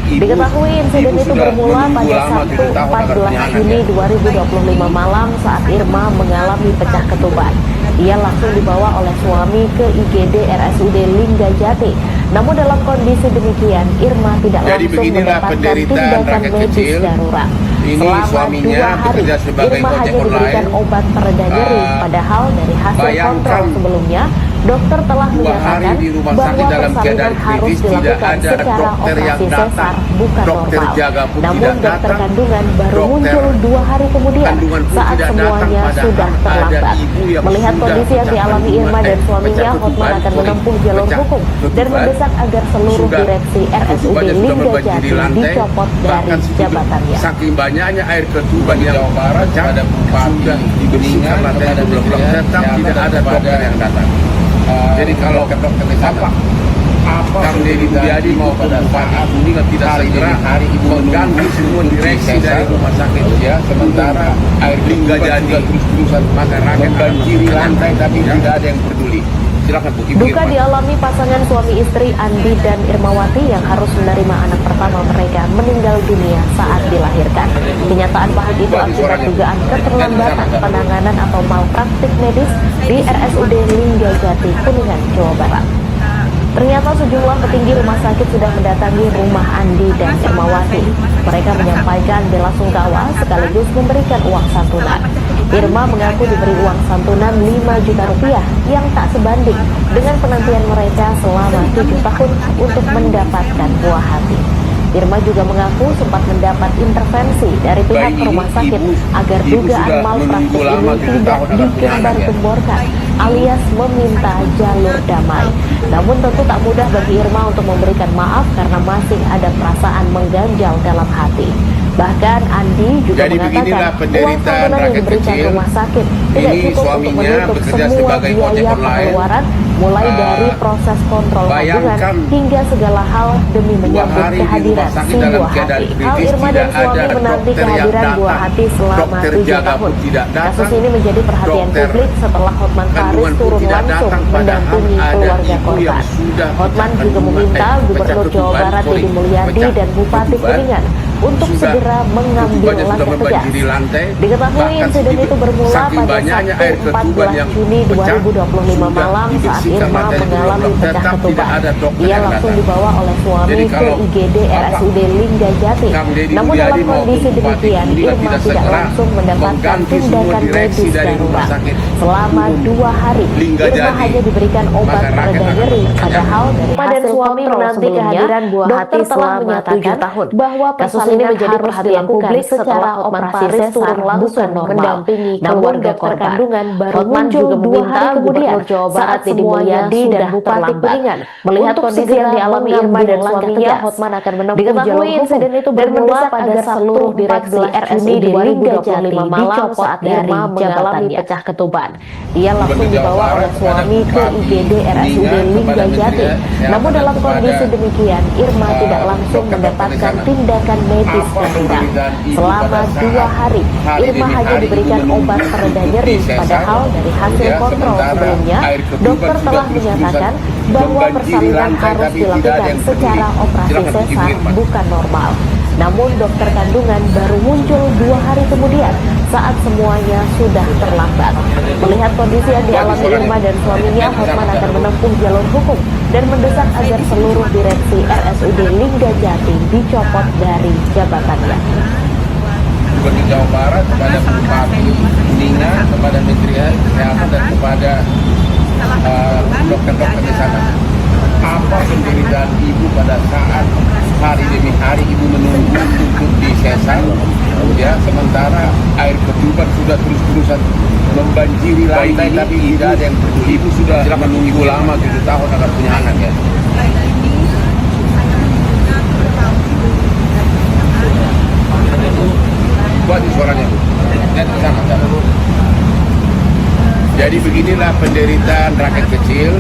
A: Diketahui insiden itu bermula pada Sabtu 14 Juni 2025 malam saat Irma mengalami pecah ketuban. Ia langsung dibawa oleh suami ke IGD RSUD Linggajati. Namun dalam kondisi demikian, Irma tidak langsung mendapatkan tindakan medis darurat. Selama 2 hari, Irma hanya diberikan obat pereda nyeri, padahal dari hasil kontrol sebelumnya, dokter telah menyatakan bahwa persalinan harus dilakukan secara operasi sesar, bukan normal. Namun dokter kandungan baru muncul 2 hari kemudian saat semuanya sudah terlambat. Melihat kondisi yang dialami Irma dan suaminya, Hotman akan menempuh jalur hukum dan mendesak agar seluruh direksi RSUD Linggajati dicopot dari jabatannya.
B: Saking banyaknya air ketuban yang pecah sudah dibersihkan lantainya berulang-ulang, tetap tidak ada dokter yang datang. Jadi kalau Kang Deddy Mulyadi maupun Bupati Kuningan tidak segera mengganti semua direksi dari Rumah Sakit sementara air Linggajati terus-terusan, maka rakyat membanjiri lantai tapi tidak ada yang peduli. Silakan Bu.
A: Duka dialami pasangan suami istri Andi dan Irmawati yang harus menerima anak pertama mereka meninggal dunia saat dilahirkan. Kenyataan pahit itu akibat dugaan keterlambatan penanganan atau malpraktik medis di RSUD Linggajati, Kuningan, Jawa Barat. Ternyata sejumlah petinggi rumah sakit sudah mendatangi rumah Andi dan Irmawati. Mereka menyampaikan bela sungkawa sekaligus memberikan uang santunan. Irma mengaku diberi uang santunan 5 juta rupiah yang tak sebanding dengan penantian mereka selama 7 tahun untuk mendapatkan buah hati. Irma juga mengaku sempat mendapat intervensi dari pihak rumah sakit agar dugaan malpraktik ini tidak digembar-gemborkan alias meminta jalur damai. Namun tentu tak mudah bagi Irma untuk memberikan maaf karena masih ada perasaan mengganjal dalam hati. Bahkan Andi juga mengatakan uang santunan yang diberikan rumah sakit tidak cukup untuk menutup semua biaya pengeluaran mulai dari proses kontrol kandungan hingga segala hal demi menyambut kehadiran si buah hati. Hal Irma dan suami menanti kehadiran buah hati selama 7 tahun. Kasus ini menjadi perhatian publik setelah Hotman Paris turun langsung mendampingi keluarga korban. Hotman juga meminta Gubernur Jawa Barat Deddy Mulyadi dan Bupati Kuningan untuk segera mengambil langkah tegas. Diketahui insiden itu bermula pada Sabtu 14 Juni 2025 malam saat Irma mengalami pecah ketuban. Ia langsung dibawa oleh suami ke IGD RSUD Linggajati. Namun dalam kondisi demikian, Irma tidak langsung mendapatkan tindakan medis darurat. Selama 2 hari, Irma hanya diberikan obat pereda nyeri, padahal dari hasil suami menanti kehadiran buah hati selama 7 tahun bahwa kasus ini menjadi perhatian publik setelah Hotman Paris turun langsung mendampingi keluarga korban. Hotman juga meminta Gubernur Jawa Barat Deddy Mulyadi dan Bupati Kuningan melihat kondisi yang dialami Irma dan suaminya. Hotman akan menempuh jalur hukum dan mendesak agar seluruh direksi RSUD Lingga Jati dicopot saat Irma mengalami pecah ketuban. Ia langsung dibawa oleh suami ke IGD RSUD Lingga Jati. Namun dalam kondisi demikian, Irma tidak langsung mendapatkan tindakan medis darurat. Selama 2 hari, Irma hanya diberikan obat pereda nyeri, padahal dari hasil kontrol sebelumnya, dokter telah menyatakan bahwa persalinan harus dilakukan secara operasi sesar, bukan normal. Namun dokter kandungan baru muncul 2 hari kemudian saat semuanya sudah terlambat. Melihat kondisi yang dialami Irma dan suaminya, Hotman akan menempuh jalur hukum dan mendesak agar seluruh direksi RSUD Lingga Jati dicopot dari jabatannya.
B: Gubernur Jawa Barat, kepada Bupati Kuningan, kepada Menteri Kesehatan dan kepada dokter-dokter di sana. Apa penderitaan ibu pada saat hari demi hari ibu menunggu untuk disesar, ya, sementara air ketuban sudah terus-terusan membanjiri lantai, tapi tidak ada yang peduli. Ibu sudah menunggu lama 7 tahun agar punya anak, ya. Kuat suaranya, Bu. Dan sama. Jadi beginilah penderitaan rakyat kecil.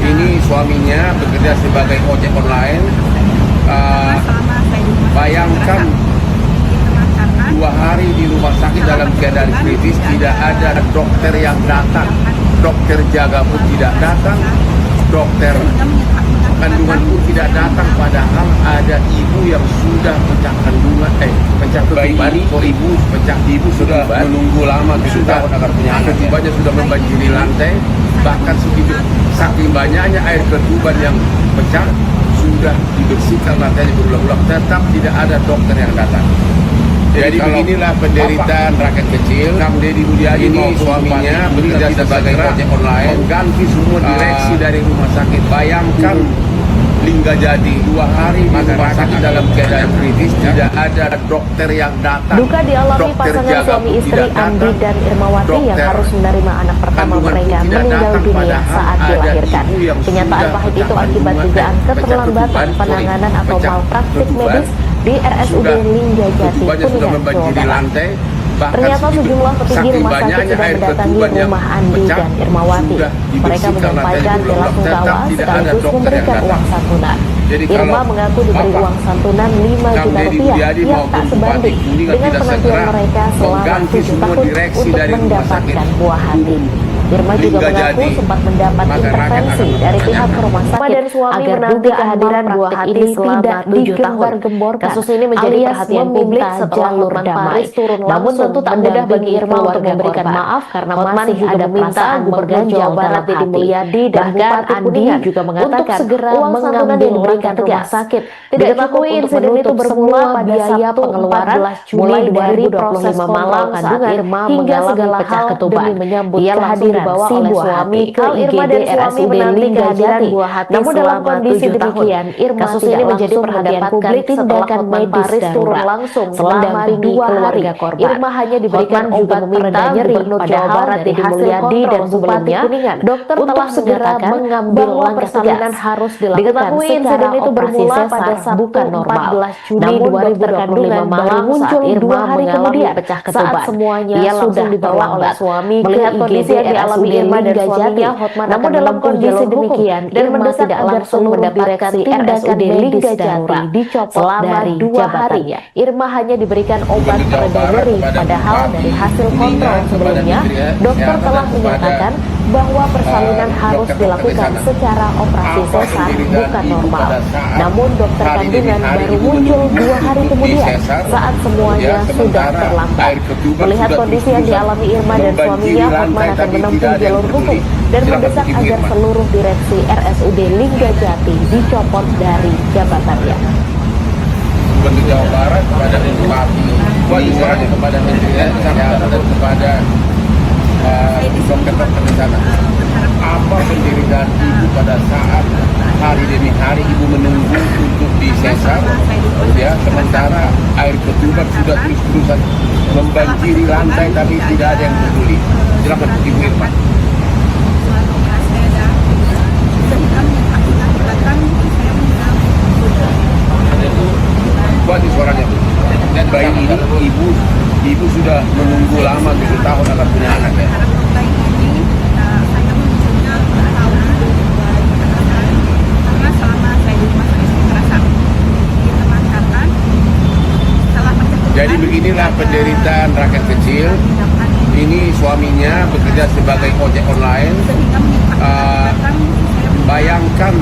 B: Ini suaminya bekerja sebagai ojek online. Bayangkan 2 hari di rumah sakit dalam keadaan kritis, tidak ada dokter yang datang, dokter jaga pun tidak datang, dokter kandungan pun tidak datang, padahal ada ibu yang sudah pecah kandungan, pecah ketuban, ibu sudah menunggu lama 7 tahun agar punya anak. Ketubannya sudah membanjiri lantai, bahkan saking banyaknya air ketuban yang pecah, sudah dibersihkan lantainya berulang-ulang, tetap tidak ada dokter yang datang. Jadi beginilah penderitaan rakyat kecil. Kang Deddy Mulyadi ini suaminya bekerja sebagai ojek online, mengganti semua direksi dari rumah sakit. Bayangkan Lingga Jati 2 hari di rumah sakit dalam keadaan kritis, tidak ada dokter yang datang.
A: Duka dialami pasangan suami istri Andi dan Irmawati yang harus menerima anak pertama mereka meninggal dunia saat dilahirkan. Kenyataan pahit itu akibat dugaan keterlambatan penanganan atau malpraktik medis di RSUD Lingga Jati, Kuningan, Jawa Barat. Ternyata sejumlah petinggi rumah sakit sudah mendatangi rumah Andi dan Irmawati. Mereka menyampaikan bela sungkawa sekaligus memberikan uang santunan. Irma mengaku diberi uang santunan 5 juta rupiah yang tak sebanding dengan penantian mereka selama 7 tahun untuk mendapatkan buah hati. Irma juga mengaku sempat mendapat intervensi dari pihak rumah sakit agar menanti kehadiran buah hati tidak digembar-gemborkan. Kasus ini menjadi perhatian publik setelah Hotman Paris turun langsung. Namun tentu tak mudah bagi Irma untuk memberikan maaf karena masih ada perasaan Gubernur Jawa Barat Deddy Mulyadi dan Bupati Kuningan juga mengatakan segera mengambil langkah tegas. Tidak diketahui insiden itu bermula pada Sabtu pengeluaran mulai dari proses malam kandungan Irma hingga segala hal demi menyambut kehadiran dibawa oleh suami ke Irma dan RSUD Lingga Jati. Namun dalam kondisi demikian, Irma kasus ini menjadi perhatian publik setelah Hotman Paris turun langsung mendampingi keluarga korban. Irma hanya diberikan obat pereda nyeri, padahal dari hasil kontrol sebelumnya, dokter telah segera mengambil langkah tegas. Harus dilakukan secara operasi sesar, bukan normal. Namun dokter kandungan baru muncul 2 hari kemudian pecah ketuban. Semuanya sudah dibawa oleh suami melihat kondisi yang dialami Irma dan suaminya. Hotman namun dalam kondisi demikian, dan mendesak agar seluruh direksi RSUD Lingga Jati dicopot dari jabatannya. Irma hanya diberikan obat pereda nyeri, padahal dari hasil kontrol sebelumnya, dokter telah menyatakan bahwa persalinan harus dilakukan secara operasi sesar, bukan normal. Namun dokter kandungan baru muncul 2 hari kemudian saat semuanya sudah terlambat. Melihat kondisi yang dialami Irma dan suaminya, Hotman akan menempuh jalur hukum dan mendesak agar seluruh direksi RSUD Lingga Jati dicopot dari jabatannya.
B: Gubernur Jawa Barat, kepada Bupati Kuningan, kepada Menteri Kesehatan dan kepada dokter-dokter di sana. Apa penderitaan ibu pada saat hari demi hari ibu menunggu untuk disesar, ya, sementara air ketuban sudah terus-terusan membanjiri lantai tapi tidak ada yang peduli. Silakan Ibu Irma. Kuat di suaranya, Bu. Dan bayi ini ibu sudah menunggu lama 7 tahun akan punya anak, ya. Jadi beginilah penderitaan rakyat kecil. Ini suaminya bekerja sebagai ojek online. Bayangkan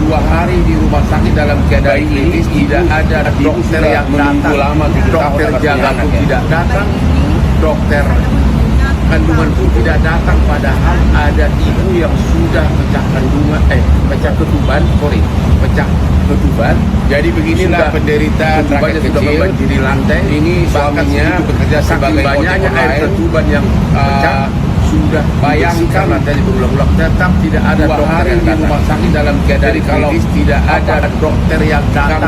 B: 2 hari di rumah sakit dalam keadaan kritis, tidak ada dokter yang menunggu lama, dokter jaga pun tidak datang, dokter kandungan pun tidak datang, padahal ada ibu yang sudah pecah ketuban. Jadi beginilah penderitaan rakyat kecil. Membanjiri lantai. Ini suaminya bekerja sebagai banyaknya air ketuban yang pecah. Sudah bayangkan lantainya berulang-ulang, tetap tidak ada dokter yang di rumah sakit dalam keadaan kritis, tidak ada dokter yang datang.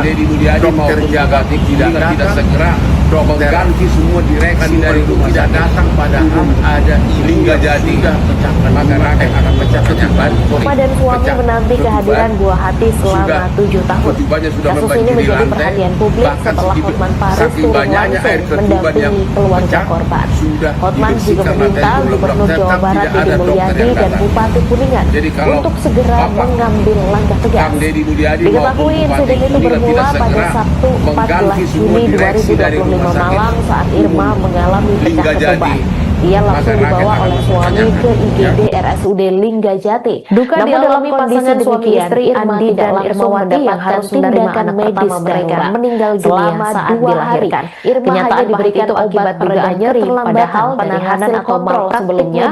B: Dokter jaga tidak segera mengganti semua direksi dari rumah sakit, tidak datang, padahal ada hingga jadi masyarakat akan pecah ketuban.
A: Dan suami menanti kehadiran buah hati selama 7 tahun. Kasus ini menjadi perhatian publik setelah Hotman Paris turun langsung mendampingi keluarga korban. Hotman juga meminta Gubernur Jawa Barat Deddy Mulyadi dan Bupati Kuningan untuk segera mengambil langkah tegas. Diketahui insiden itu bermula pada Sabtu 14 Juni 2025 malam saat Irma mengalami pecah ketuban. Ia langsung dibawa oleh suami ke IGD RSUD Linggajati. Duka dialami pasangan suami istri Andi dan Irmawati yang harus tindakan medis mereka meninggal dunia saat dilahirkan. Kenyataan diberikan akibat dugaan nyeri, padahal penanganan atau malpraktik sebelumnya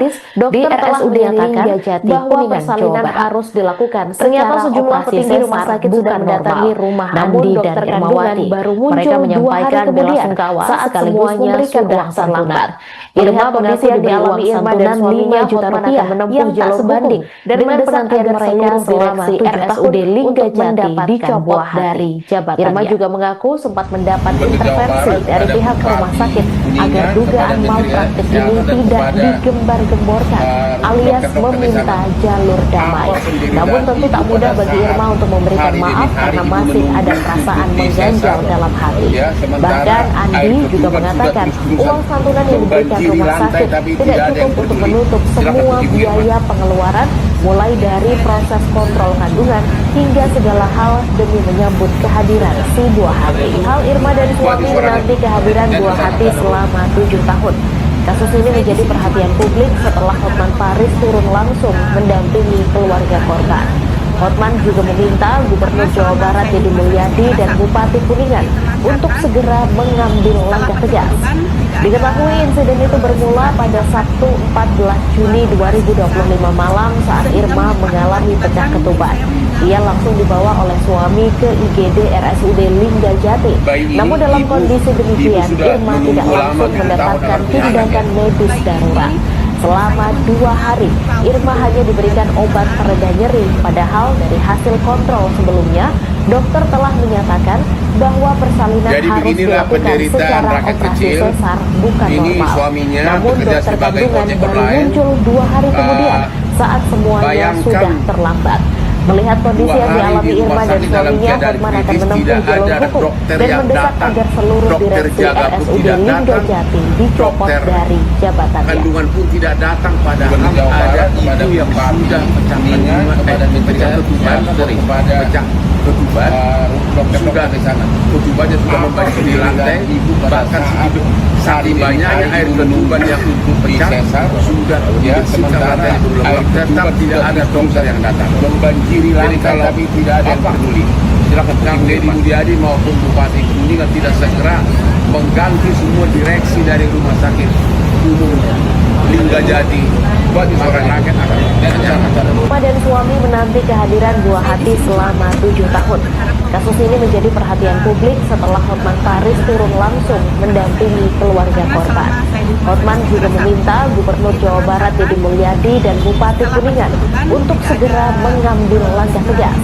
A: di RSUD Linggajati bahwa persalinan harus dilakukan. Ternyata sejumlah petinggi rumah sakit sudah mendatangi rumah Andi dan Irmawati. Mereka menyampaikan bela-sungkawa saat semuanya sudah terlambat. Irma kondisi yang dialami Irma dan suaminya 5 juta rupiah yang tak sebanding dengan penantian mereka selama 7 RSUD Linggajati dicopot dari jabatannya. Irma juga mengaku sempat mendapat intervensi dari pihak rumah sakit agar dugaan malpraktik ini tidak digembar-gemborkan alias meminta jalur damai. Namun tentu tak mudah bagi Irma untuk memberikan maaf karena masih ada perasaan mengganjal dalam hati. Bahkan Andi juga mengatakan uang santunan yang diberikan rumah sakit tidak cukup untuk menutup semua biaya pengeluaran mulai dari proses kontrol kandungan hingga segala hal demi menyambut kehadiran si buah hati. Hal Irma dan suami menanti kehadiran buah hati selama 7 tahun. Kasus ini menjadi perhatian publik setelah Hotman Paris turun langsung mendampingi keluarga korban. Hotman juga meminta Gubernur Jawa Barat Deddy Mulyadi dan Bupati Kuningan untuk segera mengambil langkah tegas. Diketahui insiden itu bermula pada Sabtu 14 Juni 2025 malam saat Irma mengalami pecah ketuban. Ia langsung dibawa oleh suami ke IGD RSUD Linggajati. Namun dalam kondisi demikian, Irma tidak langsung mendapatkan tindakan medis darurat. Selama 2 hari, Irma hanya diberikan obat pereda nyeri, padahal dari hasil kontrol sebelumnya, dokter telah menyatakan bahwa persalinan harus dilakukan secara operasi sesar, bukan normal. Namun dokter kandungan baru muncul 2 hari kemudian saat semuanya sudah terlambat. Melihat kondisi yang dialami Irma dan suaminya, Hotman akan menempuh jalur hukum dan mendesak agar seluruh direksi RSUD Linggajati dicopot dari jabatannya.
B: Kandungan pun tidak datang, padahal ada ibu yang sudah pecah ketuban, sudah di sana. Ketubannya sudah membanjiri lantai, bahkan saking banyaknya air ketuban yang untuk pecah sudah dibersihkan lantainya berulang-ulang, tetap tidak ada dokter yang datang. Membanjiri lantai tapi tidak ada yang peduli. Silakan Kang Deddy Mulyadi maupun Bupati Kuningan tidak segera mengganti semua direksi dari rumah sakit, umum Linggajati buat suaranya rakyat akan
A: Irma dan suami menanti kehadiran buah hati selama 7 tahun. Kasus ini menjadi perhatian publik setelah Hotman Paris turun langsung mendampingi keluarga korban. Hotman juga meminta Gubernur Jawa Barat Deddy Mulyadi dan Bupati Kuningan untuk segera mengambil langkah tegas.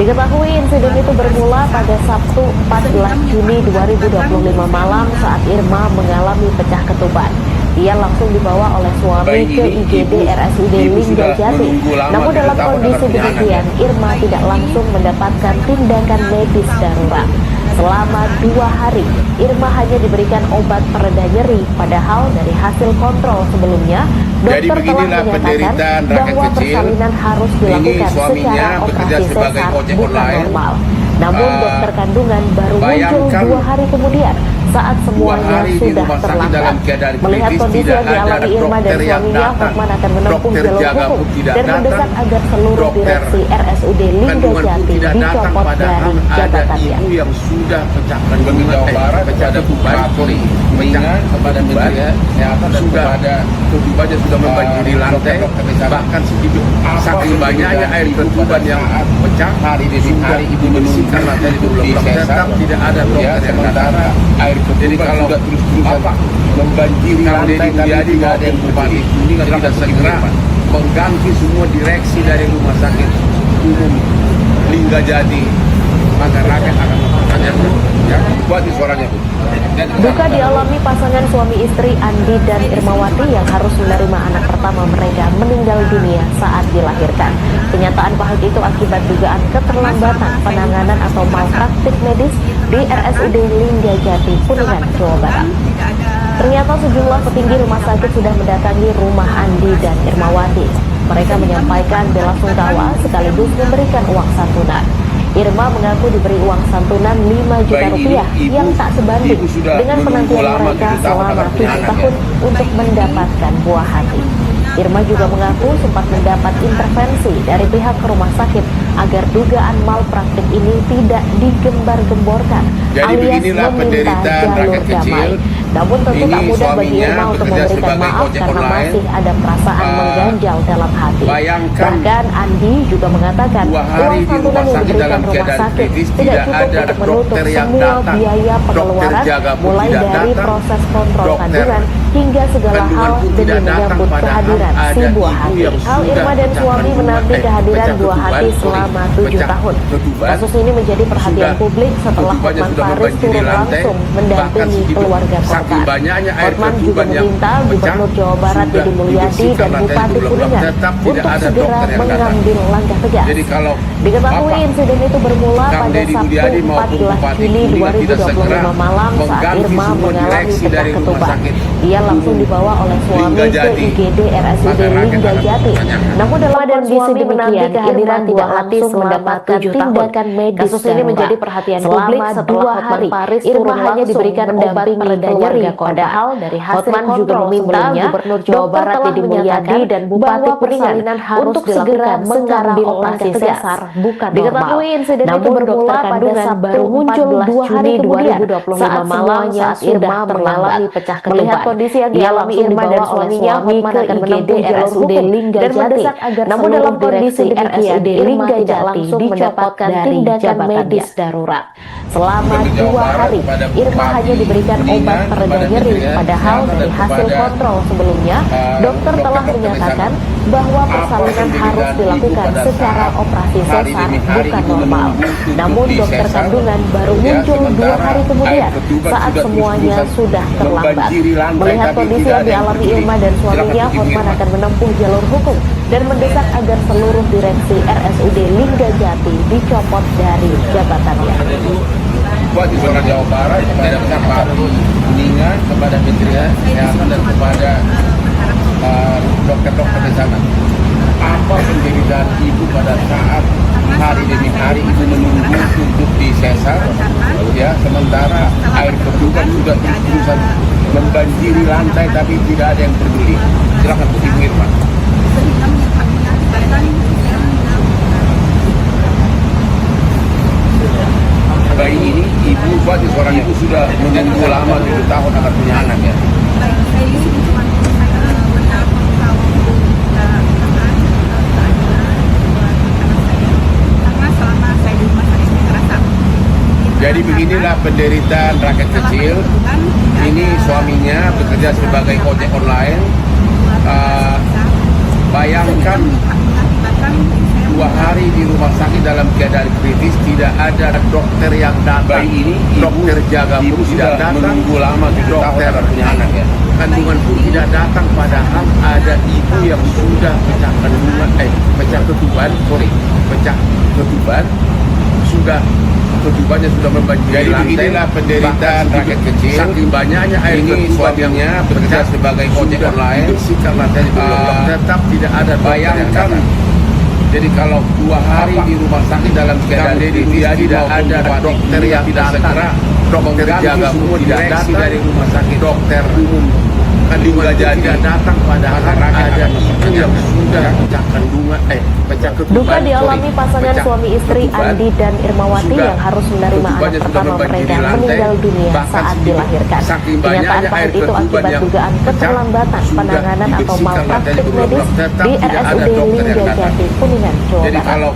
A: Diketahui insiden itu bermula pada Sabtu 14 Juni 2025 malam saat Irma mengalami pecah ketuban. Ia langsung dibawa oleh suami ke IGD RSUD Linggajati. Namun dalam kondisi demikian, Irma tidak langsung mendapatkan tindakan medis darurat. Selama 2 hari, Irma hanya diberikan obat pereda nyeri, padahal dari hasil kontrol sebelumnya, dokter telah menyatakan bahwa persalinan harus dilakukan secara operasi sesar bukan normal. Namun dokter kandungan baru muncul 2 hari kemudian saat semuanya sudah terlambat. Melihat kondisi yang dialami Irma dan suaminya, Hotman akan menempuh jalur hukum dan mendesak agar seluruh direksi RSUD Linggajati dicopot dari jabatannya.
B: Ibu yang sudah pecahkan Jawa Barat kepada Bupati Kuningan, kepada Menteri Kesehatan dan kepada ketubannya sudah membanjiri lantai, bahkan saking banyaknya air ketuban yang pecah hari demi hari ibu membersihkan lantai berulang-ulang, tetap tidak ada dokter yang datang. Jadi kalau terus-terusan membanjiri lantai tapi tidak ada yang Bupati Kuningan tidak segera mengganti semua direksi dari rumah sakit umum Linggajati, maka rakyat akan mempertanyakan. Ya, buat suaranya Bu.
A: Duka dialami pasangan suami istri Andi dan Irmawati yang harus menerima anak pertama mereka meninggal dunia saat dilahirkan. Kenyataan pahit itu akibat dugaan keterlambatan penanganan atau malpraktik medis di RSUD Linggajati, Kuningan, Jawa Barat. Ternyata sejumlah petinggi rumah sakit sudah mendatangi rumah Andi dan Irmawati. Mereka menyampaikan bela sungkawa sekaligus memberikan uang santunan. Irma mengaku diberi uang santunan 5 juta rupiah yang tak sebanding dengan penantian mereka selama 7 tahun untuk mendapatkan buah hati. Irma juga mengaku sempat mendapat intervensi dari pihak rumah sakit agar dugaan malpraktik ini tidak digembar-gemborkan, alias meminta jalur damai. Namun tentu tak mudah bagi Irma untuk memberikan maaf karena masih ada perasaan mengganjal dalam hati. Bahkan Andi juga mengatakan uang santunan yang diberikan rumah sakit tidak cukup untuk menutup semua biaya pengeluaran, mulai dari proses kontrol kandungan hingga segala hal demi menyambut kehadiran si buah hati. Hal Irma dan suami menanti kehadiran buah hati selama 7 tahun. Kasus ini menjadi perhatian publik setelah Hotman Paris turun langsung mendampingi keluarga korban. Hotman juga meminta Gubernur Jawa Barat Deddy Mulyadi dan Bupati Kuningan untuk segera mengambil langkah tegas. Diketahui insiden itu bermula pada Sabtu 14 Juni 2025 malam saat Irma mengalami pecah ketuban. Ia langsung dibawa oleh suami ke IGD RSUD Linggajati. Namun dalam kondisi demikian, kehadiran tidak langsung mendapatkan tindakan medis. Kasus ini menjadi perhatian publik setelah Hotman Paris Irma hanya diberikan obat pereda nyeri, padahal dari hasil kontrol sebelumnya Gubernur Jawa Barat Deddy Mulyadi dan Bupati Kuningan untuk segera mengambil operasi sesar bukan normal. Diketahui insiden itu bermula pada Sabtu muncul 2 hari kemudian saat semuanya sudah mengalami pecah ketuban. Kondisi yang dialami Irma dan suaminya, Hotman akan menempuh jalur hukum dan mendesak agar namun dalam kondisi demikian Irma tidak langsung mendapatkan tindakan medis darurat. Selama 2 hari, Irma hanya diberikan obat pereda nyeri, padahal dari hasil kontrol sebelumnya, dokter telah menyatakan bahwa persalinan harus dilakukan secara operasi sesar bukan normal. Namun dokter kandungan baru muncul 2 hari kemudian saat semuanya sudah terlambat. Melihat kondisi yang dialami Irma dan suaminya, Hotman akan menempuh jalur hukum dan mendesak agar seluruh direksi RSUD Linggajati dicopot dari jabatannya.
B: Buat suara Jawa Barat kepada Bupati Kuningan, kepada Menteri Kesehatan dan kepada dokter-dokter di sana. Apa penderitaan ibu pada saat hari demi hari ibu menunggu untuk disesar, ya, sementara air ketuban sudah terus-terusan membanjiri lantai tapi tidak ada yang peduli. Silakan Bu Ibu Irma. Bayi ini ibu buat seorang ibu sudah menunggu lama 7 tahun akan punya anak ya.
C: Baik, saya di sini cuma
B: Jadi beginilah penderitaan rakyat kecil. Ini suaminya bekerja sebagai ojek online. Bayangkan 2 hari di rumah sakit dalam keadaan kritis, tidak ada dokter yang datang. Bayi ini dokter jaga pun tidak datang. Menunggu lama, dokter punya anak ya. Kandungan pun tidak datang, padahal ada ibu yang sudah pecah ketuban, ketubannya sudah membanjiri lantai. Jadi beginilah penderitaan rakyat kecil. Saking banyaknya air ketuban yang bekerja sebagai ojek online, dibersihkan lantai, tetap tidak ada. Bayangkan, jadi kalau 2 hari di rumah sakit dalam keadaan kritis, tidak ada dokter yang datang. Dokter jaga pun tidak datang dari rumah sakit. Dokter umum kandungan tidak datang, padahal ada ibu yang sudah pecah ketuban.
A: Duka dialami pasangan suami istri Andi dan Irmawati yang harus menerima anak pertama mereka meninggal dunia saat dilahirkan. Kenyataan pahit itu akibat dugaan keterlambatan penanganan atau malpraktik medis di RSUD Linggajati, Kuningan, Jawa Barat.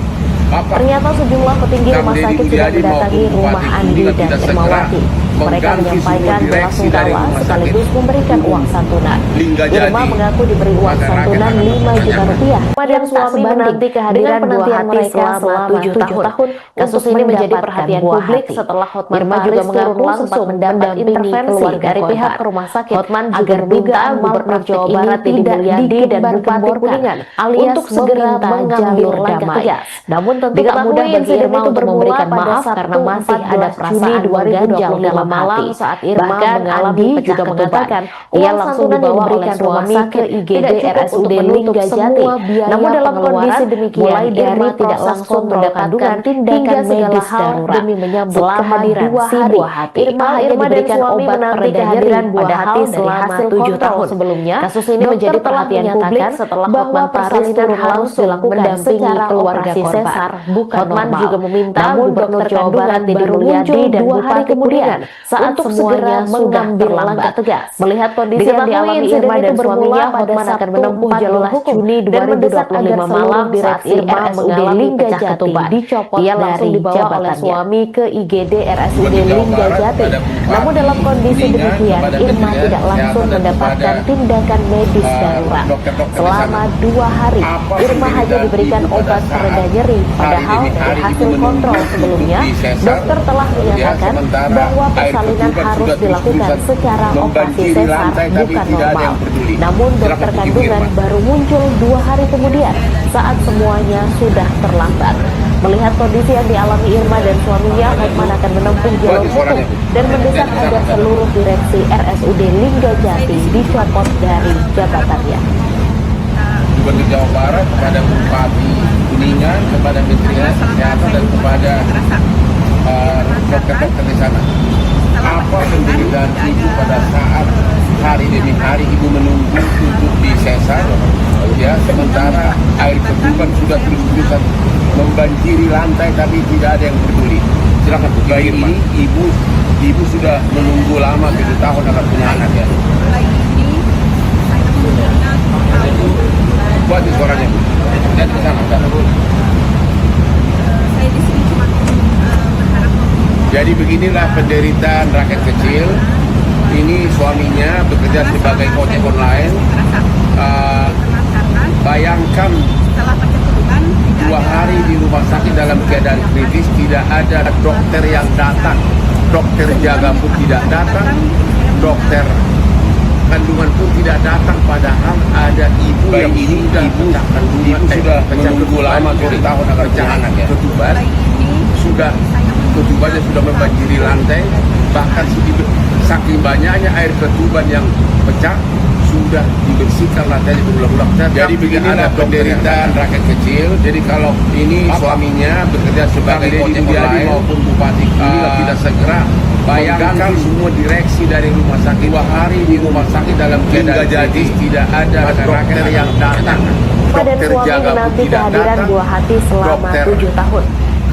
A: Ternyata sejumlah petinggi rumah sakit sudah mendatangi rumah Andi dan Irmawati. Mereka menyampaikan belasungkawa sekaligus memberikan uang santunan. Irma mengaku diberi uang santunan 5 juta rupiah dan suami menanti kehadiran buah hati selama 7 tahun. Kasus ini menjadi perhatian publik setelah Hotman juga mengaku langsung mendapat intervensi dari pihak rumah sakit agar dugaan Gubernur Jawa Barat tidak dan Bupati Kuningan untuk segera mengambil langkah tegas. Namun tentu tak mudah bagi Irma untuk memberikan maaf karena masih ada perasaan mengganjal dalam malam saat Irma mengalami juga mengatakan ia langsung dibawa oleh suami ke IGD RSUD Linggajati. Namun dalam kondisi demikian, Irma tidak langsung mendapatkan tindakan medis darurat demi menyambut kehadiran si buah hati. Irma diberikan obat pereda nyeri padahal dari hasil 7 tahun sebelumnya. Kasus ini menjadi perhatian publik setelah Hotman Paris turun langsung mendampingi keluarga korban. Hotman juga meminta Gubernur Jawa Barat Deddy Mulyadi dan Bupati kemudian saat semuanya mengambil langkah tegas. Melihat kondisi yang dialami Irma dan suaminya, Hotman akan menempuh jalur hukum dan mendesak agar malam saat Irma mengalami pecah ketuban dicopot dari jabatannya. Suami ke IGD RSUD Linggajati. Namun dalam kondisi demikian, Irma tidak langsung mendapatkan tindakan medis darurat. Selama 2 hari, Irma hanya diberikan obat pereda nyeri. Padahal dari hasil kontrol sebelumnya, dokter telah menyatakan bahwa persalinan harus dilakukan secara operasi sesar, bukan normal. Namun dokter kandungan baru muncul 2 hari kemudian saat semuanya sudah terlambat. Melihat kondisi yang dialami Irma dan suaminya, Hotman akan menempuh jalur hukum dan mendesak agar seluruh direksi RSUD Linggajati dicopot dari jabatannya.
B: Gubernur Jawa Barat, kepada Bupati Kuningan, kepada Menteri Kesehatan dan kepada dokter-dokter di sana. Apa penderitaan ibu pada saat hari demi hari ibu menunggu untuk disesar, ya, sementara air ketuban sudah terus-terusan membanjiri lantai tapi tidak ada yang peduli. Silakan Bu. Bayi ini ibu sudah menunggu lama 7 tahun akan punya anak ya. Buat suaranya Bu. Dan ke sana.
C: Saya di sini cuma berharap.
B: Jadi beginilah penderitaan rakyat kecil. Ini suaminya bekerja sebagai ojek online. Bayangkan 2 hari di rumah sakit dalam keadaan kritis, tidak ada dokter yang datang. Dokter jaga pun tidak datang. Dokter kandungan pun tidak datang, padahal ada ibu yang sudah menunggu lama 7 tahun akan punya anak ya. Ketubannya sudah membanjiri lantai, bahkan saking banyaknya air ketuban yang pecah sudah dibersihkan lantainya berulang-ulang. Jadi beginilah penderitaan rakyat kecil. Jadi kalau ini suaminya bekerja sebagai ojek online maupun Bupati Kuningan tidak segera, bayangkan semua direksi dari rumah sakit 2 hari di rumah sakit dalam keadaan kritis, tidak ada dokter yang datang.
A: Dokter jaga pun tidak datang. Buah hati selama 7 tahun.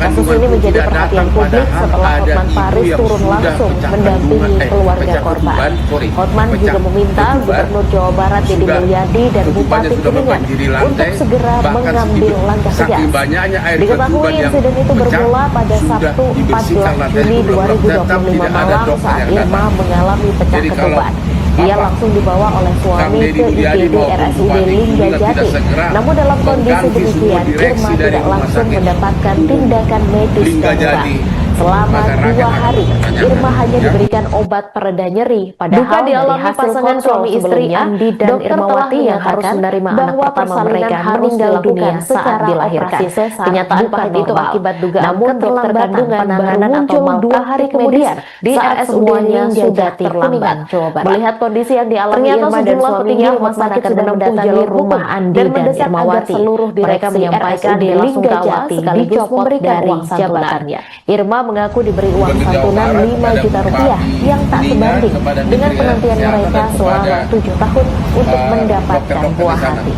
A: Kasus ini menjadi perhatian publik setelah Hotman Paris turun langsung mendampingi keluarga korban. Hotman juga meminta Gubernur Jawa Barat Deddy Mulyadi dan Bupati Kuningan untuk segera mengambil langkah tegas. Diketahui insiden itu bermula pada Sabtu 14 Juli 2025 malam saat Irma mengalami pecah ketuban. Ia langsung dibawa oleh suami ke IGD RSUD Linggajati. Namun dalam kondisi demikian, Irma tidak langsung mendapatkan tindakan medis darurat. Selama 2 hari, Irma hanya diberikan obat pereda nyeri. Padahal dari hasil pasangan suami istri Andi dan Irmawati yang harus menerima anak pertama mereka meninggal dunia saat dilahirkan. Kenyataan pahit itu akibat dugaan keterlambatan penanganan atau muncul 2 hari kemudian di RSUD Linggajati terlambat. Melihat kondisi yang dialami Irma dan suaminya, rumah sakit sudah mendatangi rumah Andi dan Irmawati. Mereka menyampaikan Linggajati dicopot dari jabatannya. Irma mengaku diberi uang santunan 5 juta rupiah yang tak sebanding dengan penantian mereka selama 7 tahun untuk mendapatkan buah hati.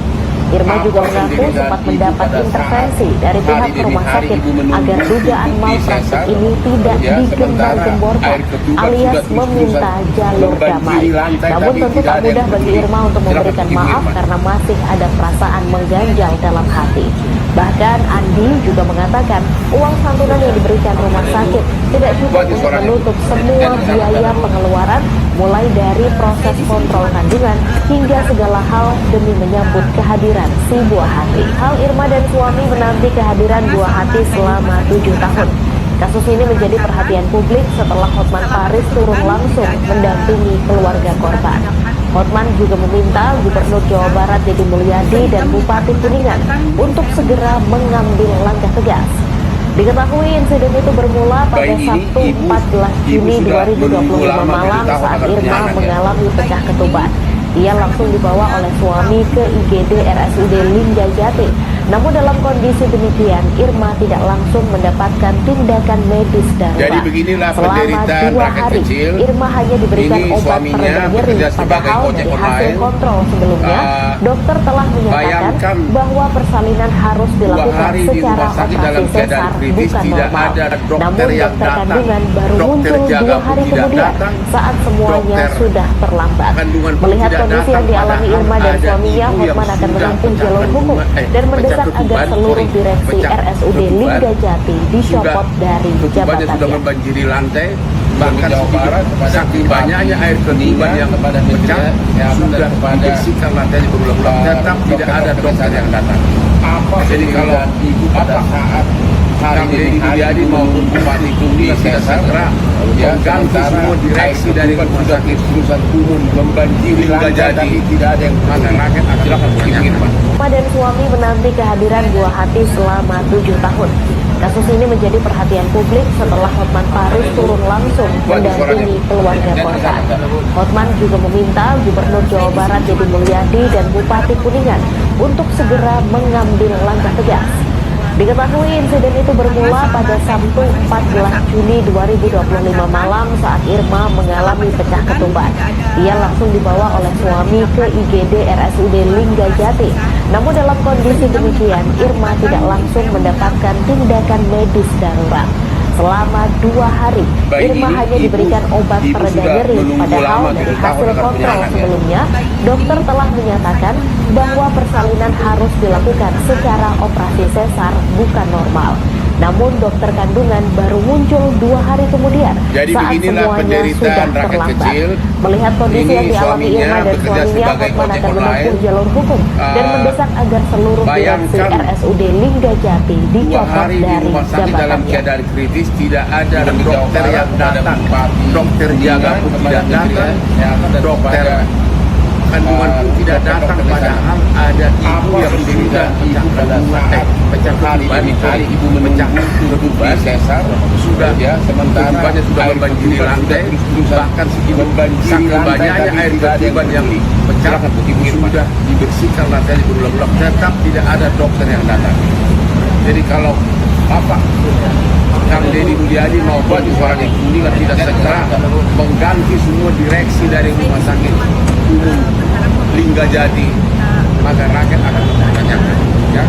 A: Irma juga mengaku sempat mendapat intervensi dari pihak rumah sakit agar dugaan malpraktik ini tidak digembar-gemborkan alias meminta jalur damai. Namun tentu tak mudah bagi Irma untuk memberikan maaf karena masih ada perasaan mengganjal dalam hati. Bahkan Andi juga mengatakan uang santunan yang diberikan rumah sakit tidak cukup untuk menutup semua biaya pengeluaran mulai dari proses kontrol kandungan hingga segala hal demi menyambut kehadiran si buah hati. Hal Irma dan suami menanti kehadiran buah hati selama 7 tahun. Kasus ini menjadi perhatian publik setelah Hotman Paris turun langsung mendampingi keluarga korban. Hotman juga meminta Gubernur Jawa Barat Deddy Mulyadi dan Bupati Kuningan untuk segera mengambil langkah tegas. Diketahui insiden itu bermula pada Sabtu 14 Juni 2025 malam saat Irma mengalami pecah ketuban. Ia langsung dibawa oleh suami ke IGD RSUD Linggajati. Namun dalam kondisi demikian, Irma tidak langsung mendapatkan tindakan medis darurat.
B: Jadi beginilah penderitaan rakyat kecil.
A: Irma hanya diberikan obat pereda nyeri. Padahal dari hasil kontrol sebelumnya, dokter telah menyatakan bahwa persalinan harus dilakukan secara operasi sesar bukan normal. Namun dokter kandungan baru muncul 2 hari kemudian saat semuanya sudah terlambat. Melihat kondisi yang dialami Irma dan suaminya, Hotman akan menempuh jalur hukum dan mendesak agar seluruh direksi RSUD Linggajati dicopot dari jabatannya.
B: Sudah membanjiri lantai, bahkan saking banyaknya air ketuban yang pecah sudah dibersihkan lantainya berulang-ulang. Tetap tidak ada dokter yang datang. Jadi kalau ibu pada saat Kang Deddy Mulyadi maupun Bupati Kuningan tidak segera mengganti semua direksi dari rumah sakit perusahaan umum membanjiri Linggajati, tidak ada yang rakyat silakan bertanya.
A: Irma dan suami menanti kehadiran buah hati selama 7 tahun. Kasus ini menjadi perhatian publik setelah Hotman Paris turun langsung mendampingi keluarga korban. Hotman juga meminta Gubernur Jawa Barat Deddy Mulyadi dan Bupati Kuningan untuk segera mengambil langkah tegas. Diketahui insiden itu bermula pada Sabtu 14 Juni 2025 malam saat Irma mengalami pecah ketuban. Ia langsung dibawa oleh suami ke IGD RSUD Linggajati. Namun dalam kondisi demikian, Irma tidak langsung mendapatkan tindakan medis darurat. Selama 2 hari, Irma hanya diberikan obat pereda nyeri. Padahal dari hasil kontrol sebelumnya, dokter telah menyatakan bahwa persalinan harus dilakukan secara operasi sesar bukan normal. Namun dokter kandungan baru muncul 2 hari kemudian saat semuanya sudah terlambat. Melihat kondisi yang dialami Irma dan suaminya, Hotman akan menempuh jalur hukum dan mendesak agar seluruh direksi RSUD Linggajati dicopot dari jabatannya.
B: Dalam keadaan kritis tidak ada dokter yang datang, dokter jaga pun tidak datang, dokter kandungan pun tidak datang, padahal ada ibu yang sudah pecah ketuban, ibu memecah ketuban sesar sudah ketubannya sudah membanjiri lantai, bahkan saking banyaknya air ketuban yang pecah sudah dibersihkan lantainya berulang-ulang. Tetap tidak ada dokter yang datang. Jadi kalau Kang Deddy Mulyadi maupun orang yang Kuningan tidak segera mengganti semua direksi dari rumah sakit umum Linggajati, maka rakyat akan bertanya. Ya.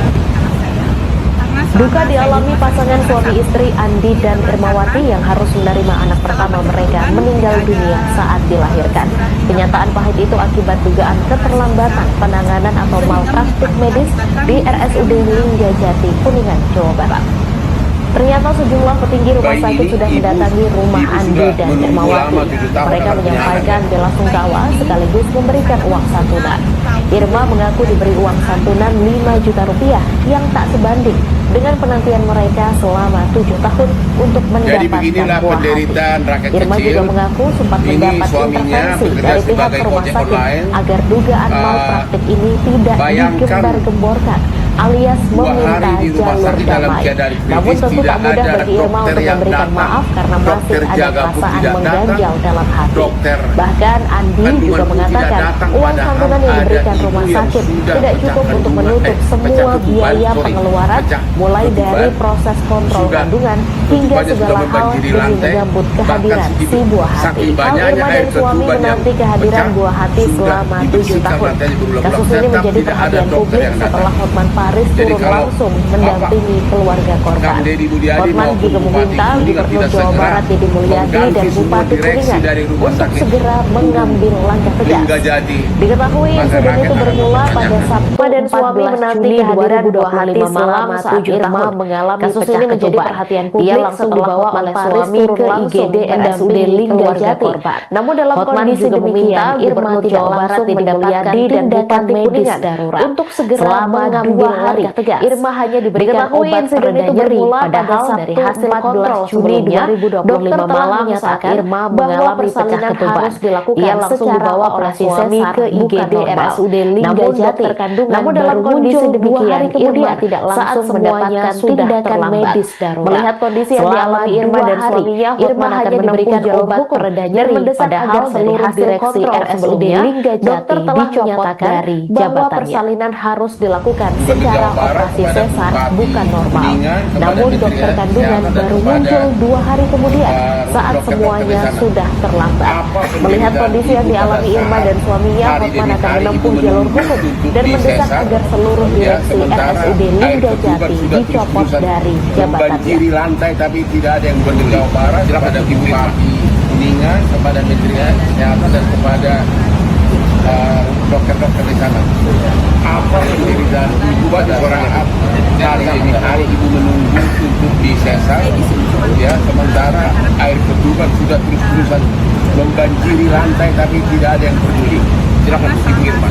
C: Karena
A: Duka dialami pasangan suami istri Andi dan Irmawati yang harus menerima anak pertama mereka meninggal dunia saat dilahirkan. Kenyataan pahit itu akibat dugaan keterlambatan penanganan atau malpraktik medis di RSUD Linggajati, Kuningan, Jawa Barat. Ternyata sejumlah petinggi rumah sakit sudah mendatangi rumah Andi dan Irmawati. Mereka menyampaikan bela sungkawa sekaligus memberikan uang santunan. Irma mengaku diberi uang santunan 5 juta rupiah yang tak sebanding dengan penantian mereka selama 7 tahun untuk mendapatkan buah hati. Irma juga mengaku sempat mendapat intervensi dari pihak rumah sakit agar dugaan malpraktik ini tidak digembar-gemborkan, alias meminta jalur damai. Namun tentu tak mudah bagi Irma untuk memberikan maaf karena masih ada perasaan mengganjal dalam hati. Bahkan Andi juga mengatakan uang santunan yang diberikan rumah sakit tidak cukup untuk menutup semua biaya pengeluaran, mulai dari proses kontrol kandungan hingga segala hal demi menyambut kehadiran si buah hati. Irma dan suami menanti kehadiran buah hati selama 7 tahun. Kasus ini menjadi perhatian publik setelah Hotman Paris turun langsung mendampingi keluarga korban. Hotman juga meminta Gubernur Jawa Barat Deddy Mulyadi dan Bupati Kuningan untuk segera mengambil langkah tegas. Diketahui insiden itu bermula pada Sabtu dan suami menanti kehadiran buah hati selama 7 tahun. Kasus ini menjadi perhatian publik langsung dibawa oleh suami ke IGD RSUD Linggajati. Namun dalam kondisi demikian, Irma tidak langsung mendapatkan tindakan medis darurat untuk segera mengambil langkah tegas. Irma hanya diberikan obat pereda nyeri, padahal dari hasil kontrol Juni 2025 malam saat Irma mengalami pecah ketuban. Ia langsung dibawa oleh suami ke IGD RSUD Linggajati. Namun dalam kondisi demikian, Irma tidak langsung mendapatkan tindakan medis darurat. Melihat kondisi yang dialami Irma dan suaminya, Irma hanya diberikan obat pereda nyeri, padahal dari hasil direksi RSUD Linggajati dicopot dari jabatannya. Persalinan harus dilakukan secara operasi sesar, bukan normal. Namun dokter kandungan baru muncul 2 hari kemudian saat semuanya sudah terlambat. Melihat kondisi yang dialami Irma dan suaminya, Hotman akan menempuh jalur hukum dan mendesak agar seluruh direksi RSUD Linggajati dicopot dari jabatannya.
B: Membanjiri lantai tapi tidak ada yang peduli. Jawa Barat kepada Bupati Kuningan, kepada Menteri Kesehatan dan kepada dokter-dokter di sana. Apa penderitaan ibu pada orang hari ibu menunggu untuk disesar, ya, sementara air ketuban sudah terus-terusan membanjiri lantai tapi tidak ada yang peduli. Silakan Ibu Irma.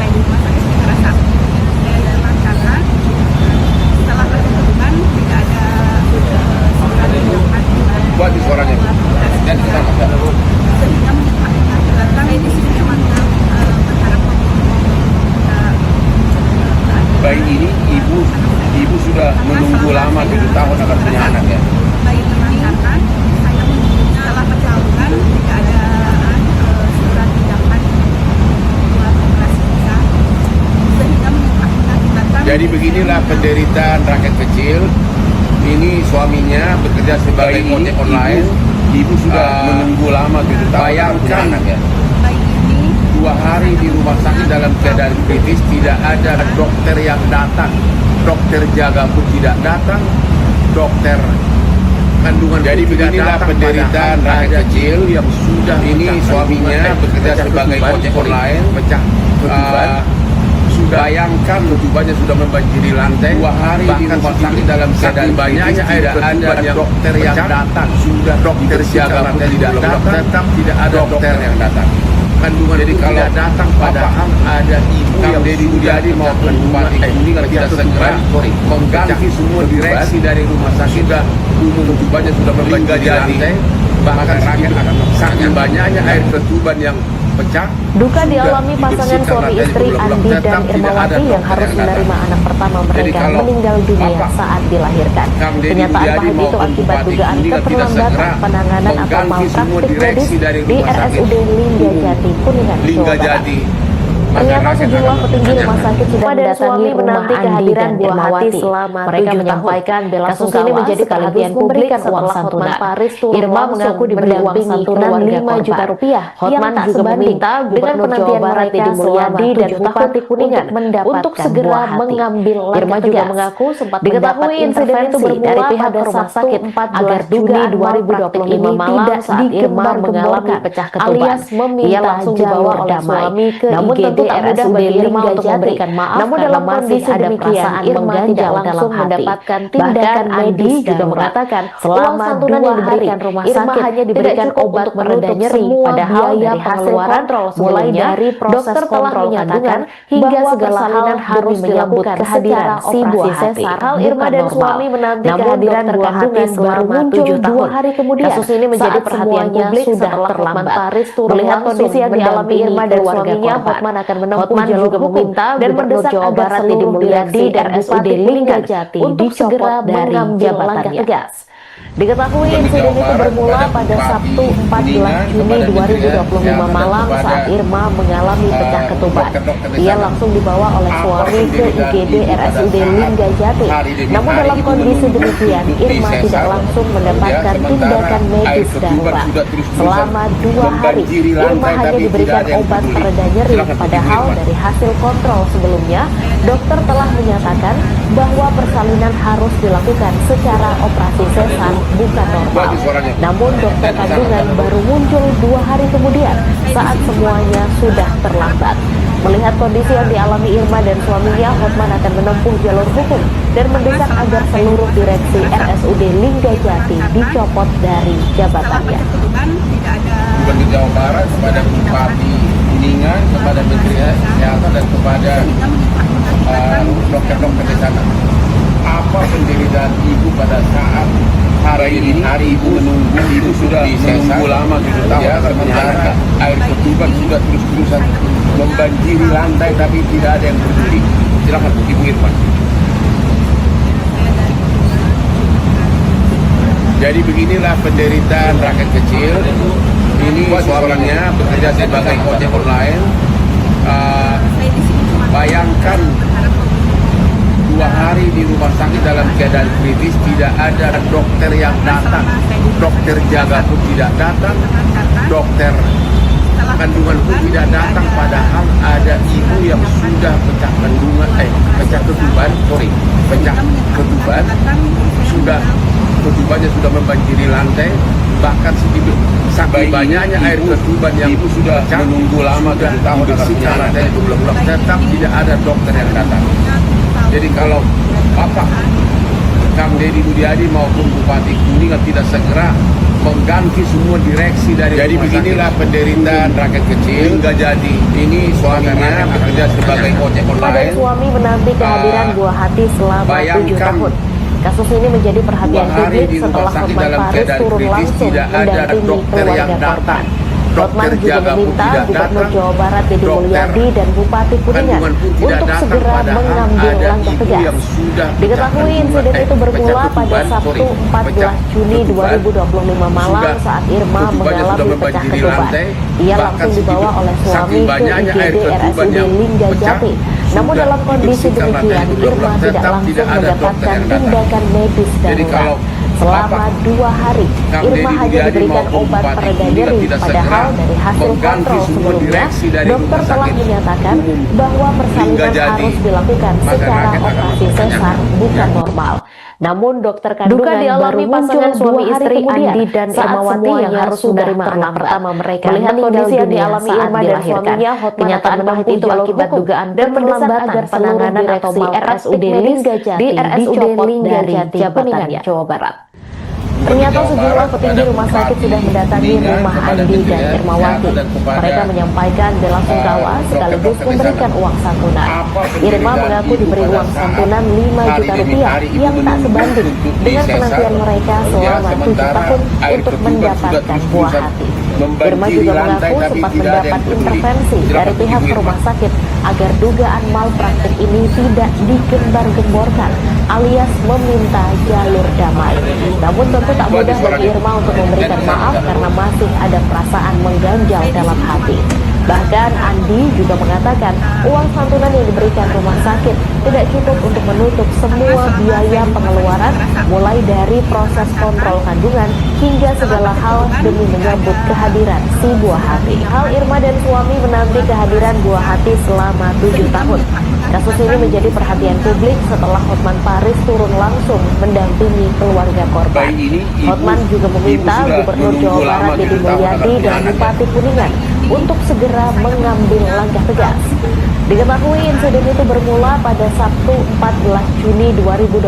B: Buat di suaranya dan kita bayi ini ibu sudah menunggu lama 7 tahun akan punya anak, ya.
C: Bayi terlantarkan, saya menunggunya setelah perjalanan tidak ada surat tindakan buat operasi besar sehingga mengakibatkan.
B: Jadi beginilah penderitaan rakyat kecil. Ini suaminya bekerja sebagai ojek online. Ibu sudah menunggu lama 7 tahun. Bayangkan, ya.
C: Bayi ini
B: 2 hari di rumah sakit dalam keadaan kritis, tidak ada dokter yang datang. Dokter jaga pun tidak datang. Dokter kandungan. Jadi beginilah penderitaan rakyat kecil yang sudah ini suaminya bekerja sebagai ojek online, pecah ketuban. Bayangkan ketubannya sudah membanjiri lantai. 2 hari di rumah sakit dalam keadaan banyaknya air ketuban yang dokter yang datang. Sudah dokter jaga pun tidak datang. Tetap tidak ada dokter yang datang. Kandungan jadi kalau datang padahal ada ibu yang Deddy Mulyadi maupun Bupati Kuningan tidak segera mengganti semua direksi dari rumah sakit. Sudah umum ketubannya sudah membanjiri lantai. Bahkan rakyat akan saking banyaknya air ketuban yang pecah.
A: Duka dialami pasangan suami istri Andi dan Irmawati yang harus menerima anak pertama mereka meninggal dunia saat dilahirkan. Kenyataan pahit itu akibat dugaan keterlambatan penanganan atau malpraktik medis di RSUD Linggajati, Kuningan, Jawa Barat. Ternyata sejumlah petinggi rumah sakit sudah mendatangi rumah Andi dan Irmawati selama mereka menyampaikan bela sungkawa ini menjadi perhatian publik setelah Hotman Paris Irma mengaku diberi uang santunan 5 juta rupiah. Hotman juga meminta Gubernur Jawa Barat Deddy Mulyadi dan Bupati Kuningan untuk segera mengambil langkah tegas. Irma juga mengaku sempat mendapat intervensi dari pihak rumah sakit agar dugaan 2025 malam saat Irma mengalami pecah ketuban. Ia langsung dibawa oleh suami ke IGD RSUD Lingga Jati. Namun dalam kondisi demikian, Irma tidak langsung mendapatkan tindakan medis juga mengatakan selama 2 hari Irma hanya diberikan obat mereda nyeri, padahal dari hasil kontrol mulai dari proses kontrol kandungan hingga segala hal harus dilakukan kehadiran si buah hati. Hal Irma dan suami menanti kehadiran buah hati selama 7 tahun. Hari kemudian, kasus ini menjadi perhatian publik sudah terlambat. Melihat kondisi yang dialami Irma dan suaminya, Hotman akan menempuh jalur hukum dan mendesak Jawa Barat Deddy Mulyadi dan RSUD Lingga Jati untuk segera mengambil langkah tegas. Diketahui insiden itu bermula pada Sabtu 14 Juni 2025 malam saat Irma mengalami pecah ketuban. Ia langsung dibawa oleh suami ke IGD RSUD Lingga Jati. Namun dalam kondisi demikian, Irma tidak langsung mendapatkan tindakan medis darurat. Selama 2 hari, Irma hanya diberikan obat pereda nyeri, padahal dari hasil kontrol sebelumnya, dokter telah menyatakan bahwa persalinan harus dilakukan secara operasi sesar, bukan normal. Namun dokter kandungan baru muncul 2 hari kemudian saat semuanya sudah terlambat. Melihat kondisi yang dialami Irma dan suaminya, Hotman akan menempuh jalur hukum dan mendesak agar seluruh direksi RSUD Lingga Jati dicopot dari jabatannya.
B: Gubernur Jawa Barat kepada Bupati Kuningan, kepada Menteri Kesehatan dan kepada dokter-dokter di sana. Apa penderitaan ibu pada saat hari ibu menunggu, ibu sudah menunggu lama 7 tahun ya, sementara air ketuban sudah terus-terusan membanjiri lantai tapi tidak ada yang peduli. Silakan Ibu Irfan. Jadi beginilah penderitaan rakyat kecil. Ini suaminya bekerja sebagai ojek online. Bayangkan 2 hari di rumah sakit dalam keadaan kritis, tidak ada dokter yang datang, dokter jaga pun tidak datang, dokter kandungan pun tidak datang, padahal ada ibu yang sudah pecah ketuban, ketubannya sudah membanjiri lantai, bahkan saking banyaknya air ketuban yang ibu sudah menunggu lama dan tahun dibersihkan lantai itu belum tetap tidak ada dokter yang datang. Jadi kalau Bapak Kang Deddy Mulyadi maupun Bupati Kuningan tidak segera mengganti semua direksi dari jadi beginilah penderitaan rakyat kecil. Lingga Jati ini suaminya bekerja sebagai ojek online.
A: Suami menanti kehadiran buah hati selama 7 tahun. Kasus ini menjadi perhatian publik setelah Hotman Paris turun langsung mendampingi keluarga korban. Hotman juga meminta Gubernur Jawa Barat Deddy Mulyadi dan Bupati Kuningan untuk segera mengambil langkah tegas. Diketahui insiden itu bermula pada Sabtu 14 Juni 2025 malam saat Irma mengalami pecah ketuban. Ia langsung dibawa oleh suami ke IGD RSUD Lingga Jati. Namun dalam kondisi demikian, Irma tidak langsung mendapatkan tindakan medis darurat. Selama 2 hari, Irma hanya diberikan obat pereda nyeri, padahal dari hasil kontrol sebelumnya, dokter telah menyatakan bahwa persalinan harus dilakukan secara operasi sesar, bukan normal. Namun dokter kandungan baru muncul suami istri Andi dan Irmawati yang harus menerima anak pertama mereka. Melihat kondisi yang dialami Irma dan suaminya, kenyataan menempuh itu akibat dugaan dan mendesak agar penanganan atau RSUD Lingga Jati dicopot dari jabatannya. Jawa Barat. Ternyata sejumlah petinggi rumah sakit sudah mendatangi rumah Andi dan Irmawati. Mereka menyampaikan bela sungkawa sekaligus memberikan uang santunan. Irma mengaku diberi uang santunan 5 juta rupiah yang tak sebanding dengan penantian mereka selama 7 tahun untuk mendapatkan buah hati. Irma juga mengaku sempat mendapat intervensi dari pihak rumah sakit agar dugaan malpraktik ini tidak digembar-gemborkan alias meminta jalur damai. Namun tentu tak mudah bagi Irma untuk memberikan maaf karena masih ada perasaan mengganjal dalam hati. Bahkan Andi juga mengatakan uang santunan yang diberikan rumah sakit tidak cukup untuk menutup semua biaya pengeluaran, mulai dari proses kontrol kandungan hingga segala hal demi menyambut kehadiran si buah hati. Hal Irma dan suami menanti kehadiran buah hati selama 7 tahun. Kasus ini menjadi perhatian publik setelah Hotman Paris turun langsung mendampingi keluarga korban. Hotman juga meminta Gubernur Jawa Barat Deddy Mulyadi dan Bupati Kuningan untuk segera mengambil langkah tegas. Diketahui insiden itu bermula pada Sabtu 14 Juni 2025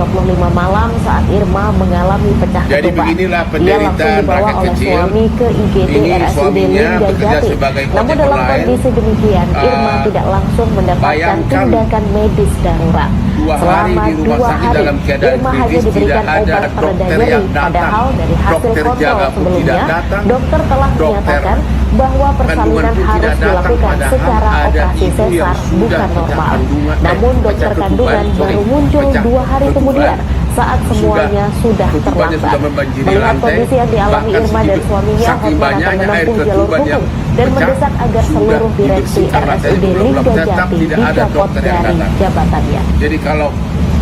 A: malam saat Irma mengalami pecah ketupat. Ia langsung dibawa oleh suami ke IGD RSUD Linggajati. Namun dalam kondisi demikian, Irma tidak langsung mendapatkan tindakan medis darurat. Selama 2 hari, Irma hanya diberikan obat pereda nyeri, padahal dari hasil kontrol sebelumnya, dokter telah menyatakan bahwa persalinan harus dilakukan secara operasi sesar, bukan normal. Namun dokter kandungan baru muncul 2 hari kemudian saat semuanya sudah terlambat. Melihat kondisi yang dialami Irma dan suaminya, Hotman akan menempuh jalur hukum dan mendesak agar seluruh direksi RSUD Linggajati dicopot dari jabatannya.
B: Jadi kalau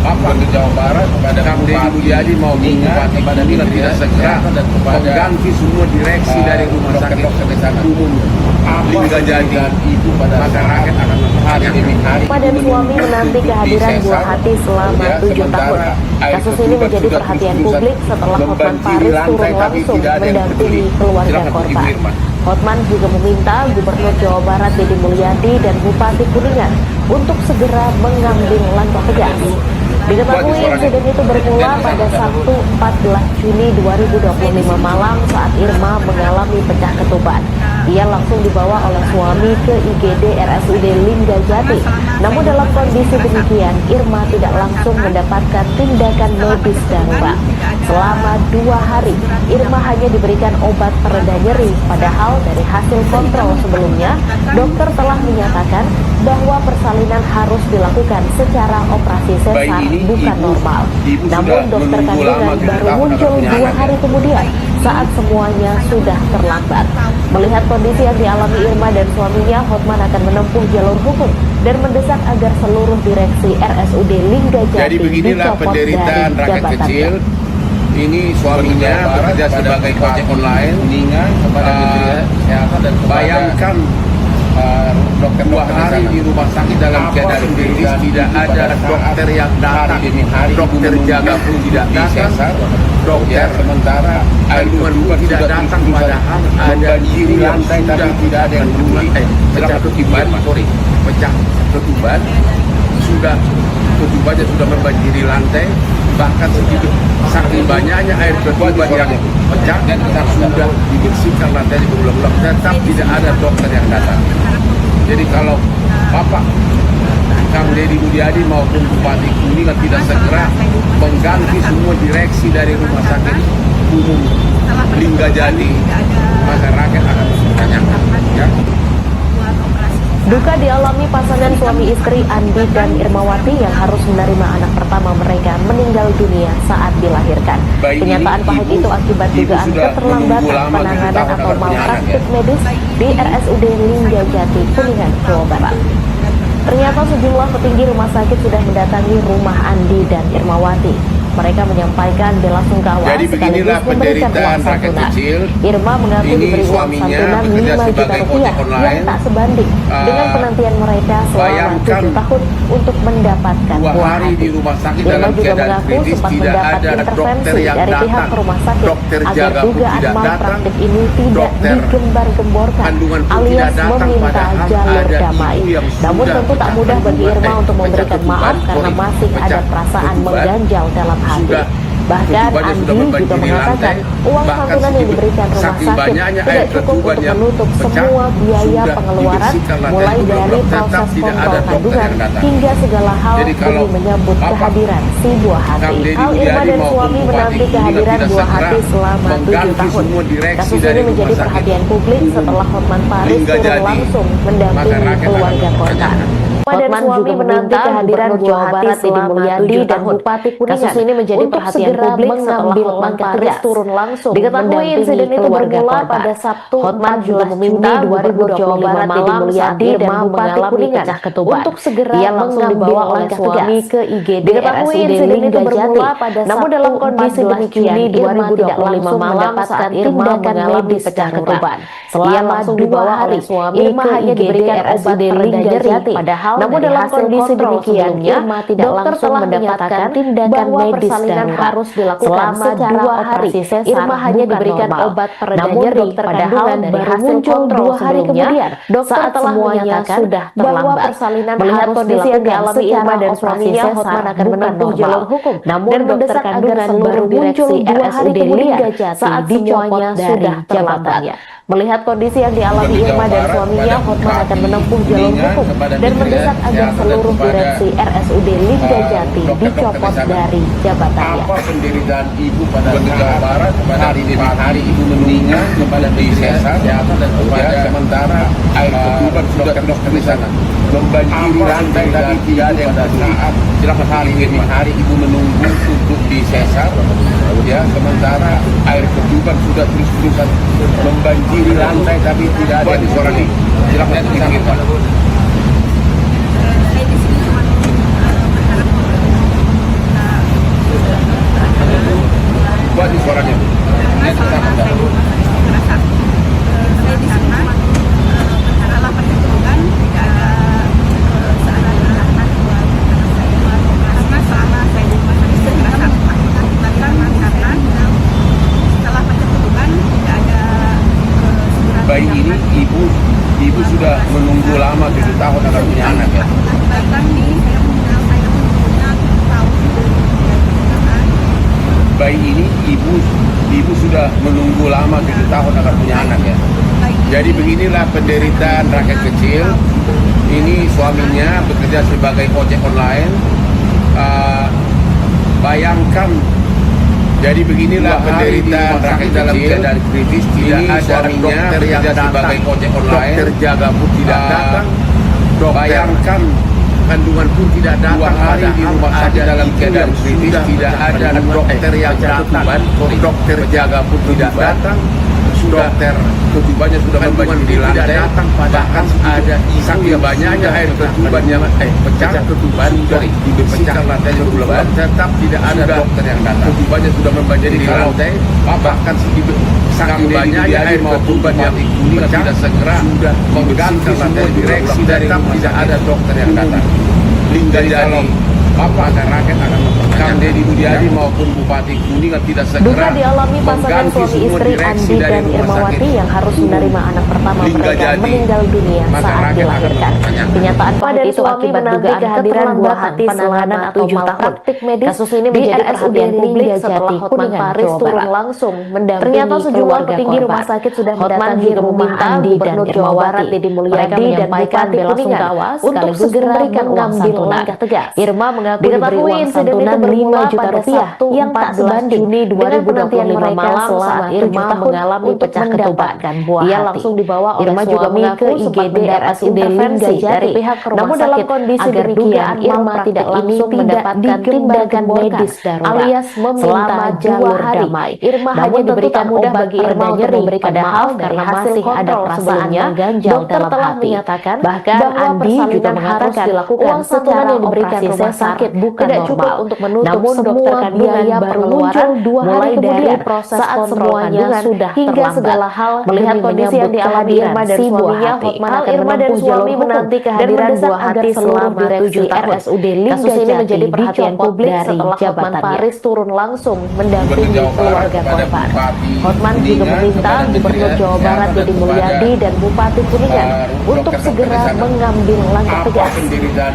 B: Gubernur Jawa Barat kepada Kang Deddy Mulyadi mau bupati pada tidak segera mengganti semua direksi dari rumah sakit umum Linggajati, itu pada masyarakat akan hari demi hari.
A: Irma dan suami menanti kehadiran buah hati selama 7 tahun. Kasus ini menjadi perhatian publik setelah Hotman Paris turun langsung mendampingi keluarga korban. Hotman juga meminta Gubernur Jawa Barat Deddy Mulyadi dan Bupati Kuningan untuk segera mengambil langkah tegas. Diketahui insiden itu bermula pada Sabtu 14 Juni 2025 malam saat Irma mengalami pecah ketupat. Ia langsung dibawa oleh suami ke IGD RSUD Linggajati. Namun dalam kondisi demikian, Irma tidak langsung mendapatkan tindakan medis darurat. Selama 2 hari, Irma hanya diberikan obat pereda nyeri, padahal dari hasil kontrol sebelumnya, dokter telah menyatakan bahwa persalinan harus dilakukan secara operasi sesar, bukan normal. Namun dokter kandungan baru muncul 2 hari kemudian saat semuanya sudah terlambat. Melihat kondisi yang dialami Irma dan suaminya, Hotman akan menempuh jalur hukum dan mendesak agar seluruh direksi RSUD Linggajati dicopot dari jabatannya.
B: Ini suaminya bekerja sebagai ojek online. Bayangkan dokter 2 hari di rumah sakit dalam keadaan kritis, tidak ada dokter yang datang, dokter jaga pun tidak datang, dokter sementara kandungan pun tidak datang, padahal ada ciri yang sudah tidak ada yang peduli. Pecah ketuban sudah, ketubannya sudah membanjiri lantai, bahkan saking banyaknya air ketuban yang pecah dan sudah dibersihkan lantainya berulang-ulang, tetap tidak ada dokter yang datang. Jadi kalau Bapak Kang Deddy Mulyadi maupun Bupati Kuningan tidak segera mengganti semua direksi dari rumah sakit umum Linggajati, masyarakat akan bertanyakan, ya.
A: Duka dialami pasangan suami istri Andi dan Irmawati yang harus menerima anak pertama mereka meninggal dunia saat dilahirkan. Kenyataan pahit itu akibat dugaan keterlambatan penanganan atau malpraktik medis di RSUD Linggajati, Kuningan, Jawa Barat. Ternyata sejumlah petinggi rumah sakit sudah mendatangi rumah Andi dan Irmawati. Mereka menyampaikan bela sungkawa sekaligus memberikan uang santunan. Irma mengaku diberi uang santunan 5 juta rupiah yang tak sebanding dengan penantian mereka selama 7 tahun untuk mendapatkan buah hati. Irma juga mengaku sempat mendapat intervensi dari pihak rumah sakit agar dugaan malpraktik ini tidak digembar-gemborkan alias meminta jalur damai. Namun tentu tak mudah bagi Irma untuk memberikan maaf karena masih ada perasaan mengganjal dalam hati. Bahkan Andi juga mengatakan uang santunan yang diberikan rumah sakit tidak cukup untuk menutup semua biaya pengeluaran, mulai dari proses kontrol kandungan hingga segala hal demi menyambut kehadiran si buah hati. Hal Irma dan suami menanti kehadiran buah hati selama 7 tahun. Kasus ini menjadi perhatian publik setelah Hotman Paris turun langsung mendampingi keluarga korban. Irma dan suami menanti kehadiran buah hati selama 7 tahun. Kasus ini menjadi perhatian publik setelah Hotman Paris turun langsung. Diketahui insiden itu bermula pada Sabtu Hotman juga meminta Gubernur Jawa Barat Deddy Mulyadi dan Bupati Kuningan untuk segera langsung dibawa oleh suami ke IGD RSUD Linggajati. Namun dalam kondisi demikian, Irma tidak langsung mendapatkan tindakan medis pecah ketuban. Ia langsung dibawa oleh suami Irma hanya diberikan obat pereda nyeri. Padahal namun dalam kondisi demikian, Irma tidak langsung mendapatkan tindakan medis dan harus dilakukan secara operasi sesar. Irma hanya diberikan obat pereda nyeri. Padahal dari hasil kontrol 2 hari kemudian, dokter telah menyatakan sudah terlambat. Melihat kondisi yang dialami Irma dan suaminya, Hotman akan menempuh jalur hukum. Namun dokter kandungan baru direksi RSUD Linggajati saat semuanya sudah jabatannya. Melihat kondisi yang dialami Irma dan suaminya, Hotman akan menempuh jalur hukum dan mendesak agar seluruh direksi RSUD Linggajati dicopot dari jabatannya.
B: Apa penderitaan ibu pada Jawa Barat hari ibu meninggal kepada di sesar dan kepada sementara air ketuban sudah dokter di sana membanjiri lantai tadi tidak ada pada saat silakan hari ibu menunggu untuk di sesar ya, sementara air ketuban sudah terus-terusan membanjiri lantai tapi tidak ada di suara ini. Silakan sedikit Pak.
C: Saya di sini cuma berharap
B: Buat di suaranya.
C: karena selama saya di rumah sakit merasa saya di sana berharap lapan keturunan tidak ada seakan-akan buat anak saya, karena selama saya di rumah sakit saya merasa ketakutan karena setelah pencetukan tidak ada
B: Bayi ini ibu sudah menunggu lama 7 tahun akan punya anak ya.
C: bahkan nih saya punya 7 tahun
B: Bayi ini ibu sudah menunggu lama 7 tahun akan punya anak ya. Jadi beginilah penderitaan rakyat kecil. Ini suaminya bekerja sebagai ojek online. Bayangkan. Jadi beginilah penderitaan rakyat dalam keadaan kritis. Tidak ada dokter yang sebagai ojek online. Dokter jaga pun tidak datang. Bayangkan kandungan pun tidak datang. 2 hari di rumah sakit dalam keadaan kritis. Tidak ada dokter yang datang. Dokter jaga pun tidak datang. Dokter ketubannya sudah membanjiri lantai, bahkan ada saking banyaknya air ketuban yang pecah ketuban sudah dibersihkan lantainya berulang, tetap tidak ada dokter yang datang. Ketubannya sudah membanjiri lantai, bahkan saking banyaknya air ketuban yang pecah tidak segera sudah mengganti lantai direksi dari tetap tidak ada dokter yang datang. Linggajati Bapak dan rakyat akan Kang Deddy Mulyadi maupun Bupati Kuningan tidak segera
A: Duka dialami pasangan suami istri Andi dan Irmawati yang harus menerima anak pertama mereka meninggal dunia saat dilahirkan. Kenyataan pahit itu akibat dugaan kehadiran buah hati selama 7 tahun. Kasus ini menjadi perhatian publik setelah Hotman Paris turun langsung mendampingi sejumlah petinggi rumah sakit sudah mendatangi rumah Andi dan Jawa Barat Deddy Mulyadi dan Bupati Kuningan untuk segera mengambil langkah tegas. Irma mengaku diberi uang santunan 5 juta rupiah yang tak sebanding Juni 2025 malam saat Irma mengalami pecah ketuban. Ia langsung dibawa oleh suami ke IGD RSUD Linggajati. Namun dalam kondisi demikian, Irma tidak langsung mendapatkan tindakan medis darurat alias meminta jalur damai. Irma hanya diberikan obat bagi Irma nyeri, padahal karena masih ada perasaan mengganjal dalam hati. Bahkan Andi juga mengatakan uang santunan yang diberikan rumah sakit bukan tidak cukup untuk menutup semua biaya pengeluaran 2 hari kemudian saat semuanya sudah hingga segala hal. Melihat kondisi yang dialami Irma dan suaminya, Hotman akan menempuh jalur menanti kehadiran buah hati selama 7 tahun. Kasus ini menjadi perhatian publik setelah Hotman Paris turun langsung mendampingi keluarga korban. Hotman juga meminta Gubernur Jawa Barat Deddy Mulyadi dan Bupati Kuningan untuk segera mengambil langkah tegas.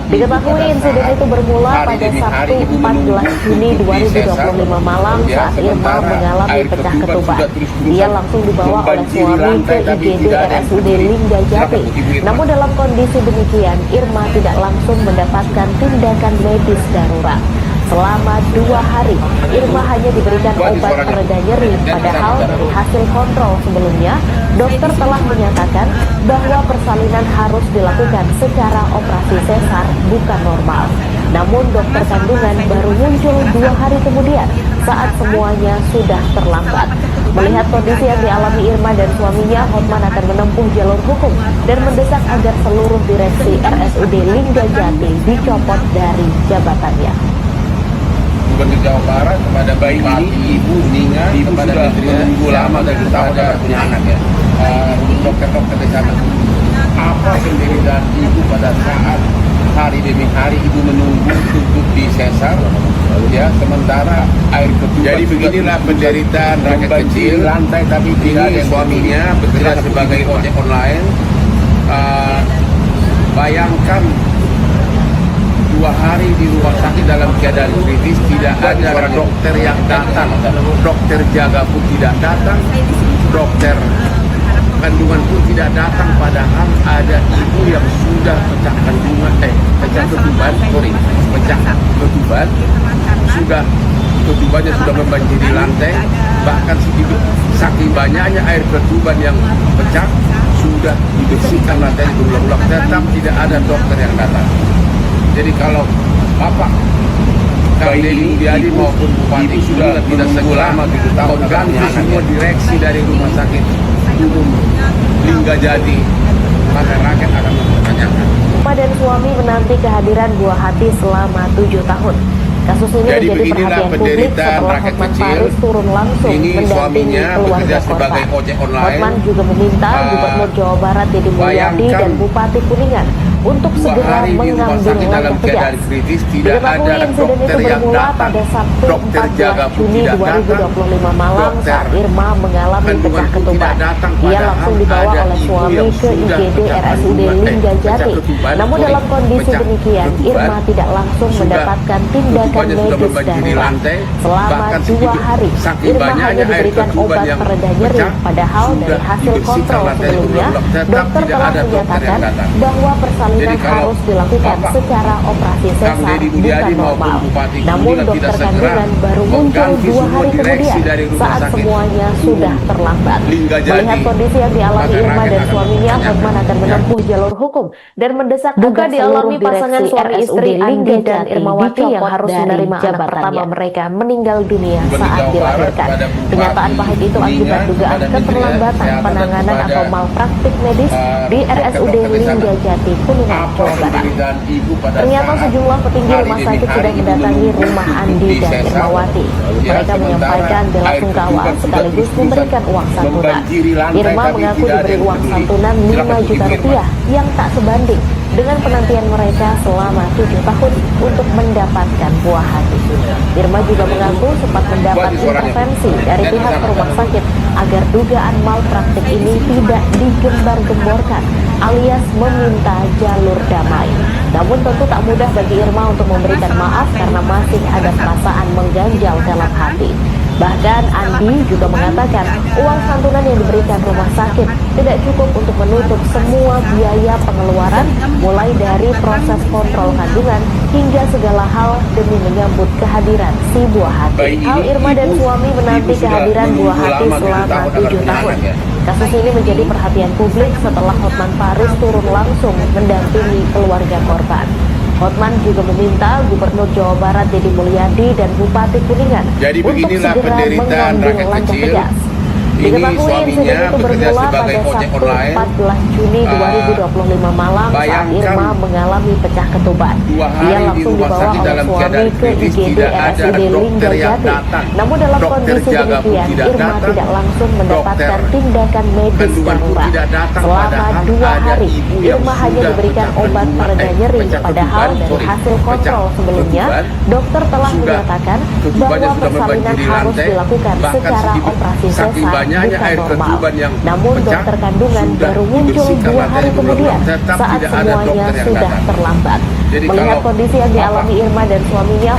A: Diketahui insiden itu bermula pada Sabtu 14 Juni 2025 malam saat Irma mengalami pecah ketuban. Ia langsung dibawa oleh suami ke IGD RSUD Linggajati. Namun dalam kondisi demikian, Irma tidak langsung mendapatkan tindakan medis darurat. selama 2 hari. Irma hanya diberikan obat pereda nyeri, padahal dari hasil kontrol sebelumnya, dokter telah menyatakan bahwa persalinan harus dilakukan secara operasi sesar, bukan normal. Namun dokter kandungan baru muncul 2 hari kemudian saat semuanya sudah terlambat. Melihat kondisi yang dialami Irma dan suaminya, Hotman akan menempuh jalur hukum dan mendesak agar seluruh direksi RSUD Linggajati dicopot dari jabatannya.
B: Gubernur Jawa Barat kepada bayi ini, ibu Ninga, kepada menteri menunggu lama dan kita punya anak ya. Dokter-dokter di sana. Apa penderitaan ibu pada saat hari demi hari ibu menunggu untuk disesar, ya, sementara air ketuban. Jadi beginilah penderitaan rakyat kecil. Lantai tapi ini suaminya bekerja sebagai ojek online. Bayangkan 2 hari di rumah sakit dalam keadaan kritis, tidak ada dokter yang datang, dokter jaga pun tidak datang, dokter kandungan pun tidak datang, padahal ada ibu yang sudah pecah ketuban, sudah ketubannya sudah membanjiri lantai, bahkan saking banyaknya air ketuban yang pecah sudah dibersihkan lantainya berulang-ulang, tetap tidak ada dokter yang datang. Jadi kalau Bapak Kang Deddy Mulyadi maupun Bupati sudah tidak segera mengganti semua direksi dari rumah sakit umum Linggajati, maka rakyat akan mempertanyakan.
A: Irma dan suami menanti kehadiran buah hati selama 7 tahun. Kasus ini
B: Jadi
A: menjadi perhatian publik setelah Hotman Paris turun langsung mendampingi keluarga korban. Hotman juga meminta Gubernur Jawa Barat Deddy Mulyadi dan Bupati Kuningan untuk segera mengambil langkah tegas. Diketahui insiden itu bermula pada Sabtu 14 Juni 2025 malam saat Irma mengalami pecah ketuban. Ia langsung dibawa oleh suami ke IGD RSUD Linggajati. Namun dalam kondisi demikian, Irma tidak langsung mendapatkan tindakan medis darurat. Selama 2 hari, Irma hanya diberikan obat pereda nyeri, padahal dari hasil kontrol sebelumnya, dokter telah menyatakan bahwa persalinan harus dilakukan secara operasi sesar, bukan normal. Namun dokter kandungan baru muncul 2 hari kemudian saat semuanya sudah terlambat. Melihat kondisi yang dialami Irma dan suaminya, Hotman akan menempuh jalur hukum dan mendesak agar seluruh pasangan suami istri Andi dan Irmawati yang harus menerima anak pertama mereka meninggal dunia saat dilahirkan. Kenyataan pahit itu akibat dugaan keterlambatan penanganan atau malpraktik medis di RSUD Linggajati, Kuningan, Jawa Barat. Ternyata sejumlah petinggi rumah sakit sudah mendatangi rumah Andi dan Irmawati. Mereka menyampaikan bela sungkawa sekaligus memberikan uang santunan. Irma mengaku diberi uang santunan 5 juta rupiah yang tak sebanding dengan penantian mereka selama 7 tahun untuk mendapatkan buah hati. Irma juga mengaku sempat mendapat intervensi dari pihak rumah sakit agar dugaan malpraktik ini tidak digembar-gemborkan alias meminta jalur damai. Namun tentu tak mudah bagi Irma untuk memberikan maaf karena masih ada perasaan mengganjal dalam hati. Bahkan Andi juga mengatakan uang santunan yang diberikan rumah sakit tidak cukup untuk menutup semua biaya pengeluaran mulai dari proses kontrol kandungan hingga segala hal demi menyambut kehadiran si buah hati. Hal Irma dan suami menanti kehadiran buah hati selama 7 tahun. Kasus ini menjadi perhatian publik setelah Hotman Paris turun langsung mendampingi keluarga korban. Hotman juga meminta Gubernur Jawa Barat Deddy Mulyadi dan Bupati Kuningan untuk segera mengambil langkah tegas. Diketahui insiden itu bermula pada Sabtu 14 Juni 2025 malam saat Irma mengalami pecah ketuban. Ia langsung dibawa oleh suami ke IGD RSUD Linggajati. Namun dalam kondisi demikian, Irma tidak langsung mendapatkan tindakan medis darurat. Selama 2 hari, Irma hanya diberikan obat pereda nyeri, padahal dari hasil kontrol sebelumnya, dokter telah menyatakan bahwa persalinan harus dilakukan secara operasi sesar, bukan normal. Namun dokter kandungan baru muncul 2 hari kemudian saat semuanya sudah terlambat. Melihat kondisi yang dialami Irma dan suaminya,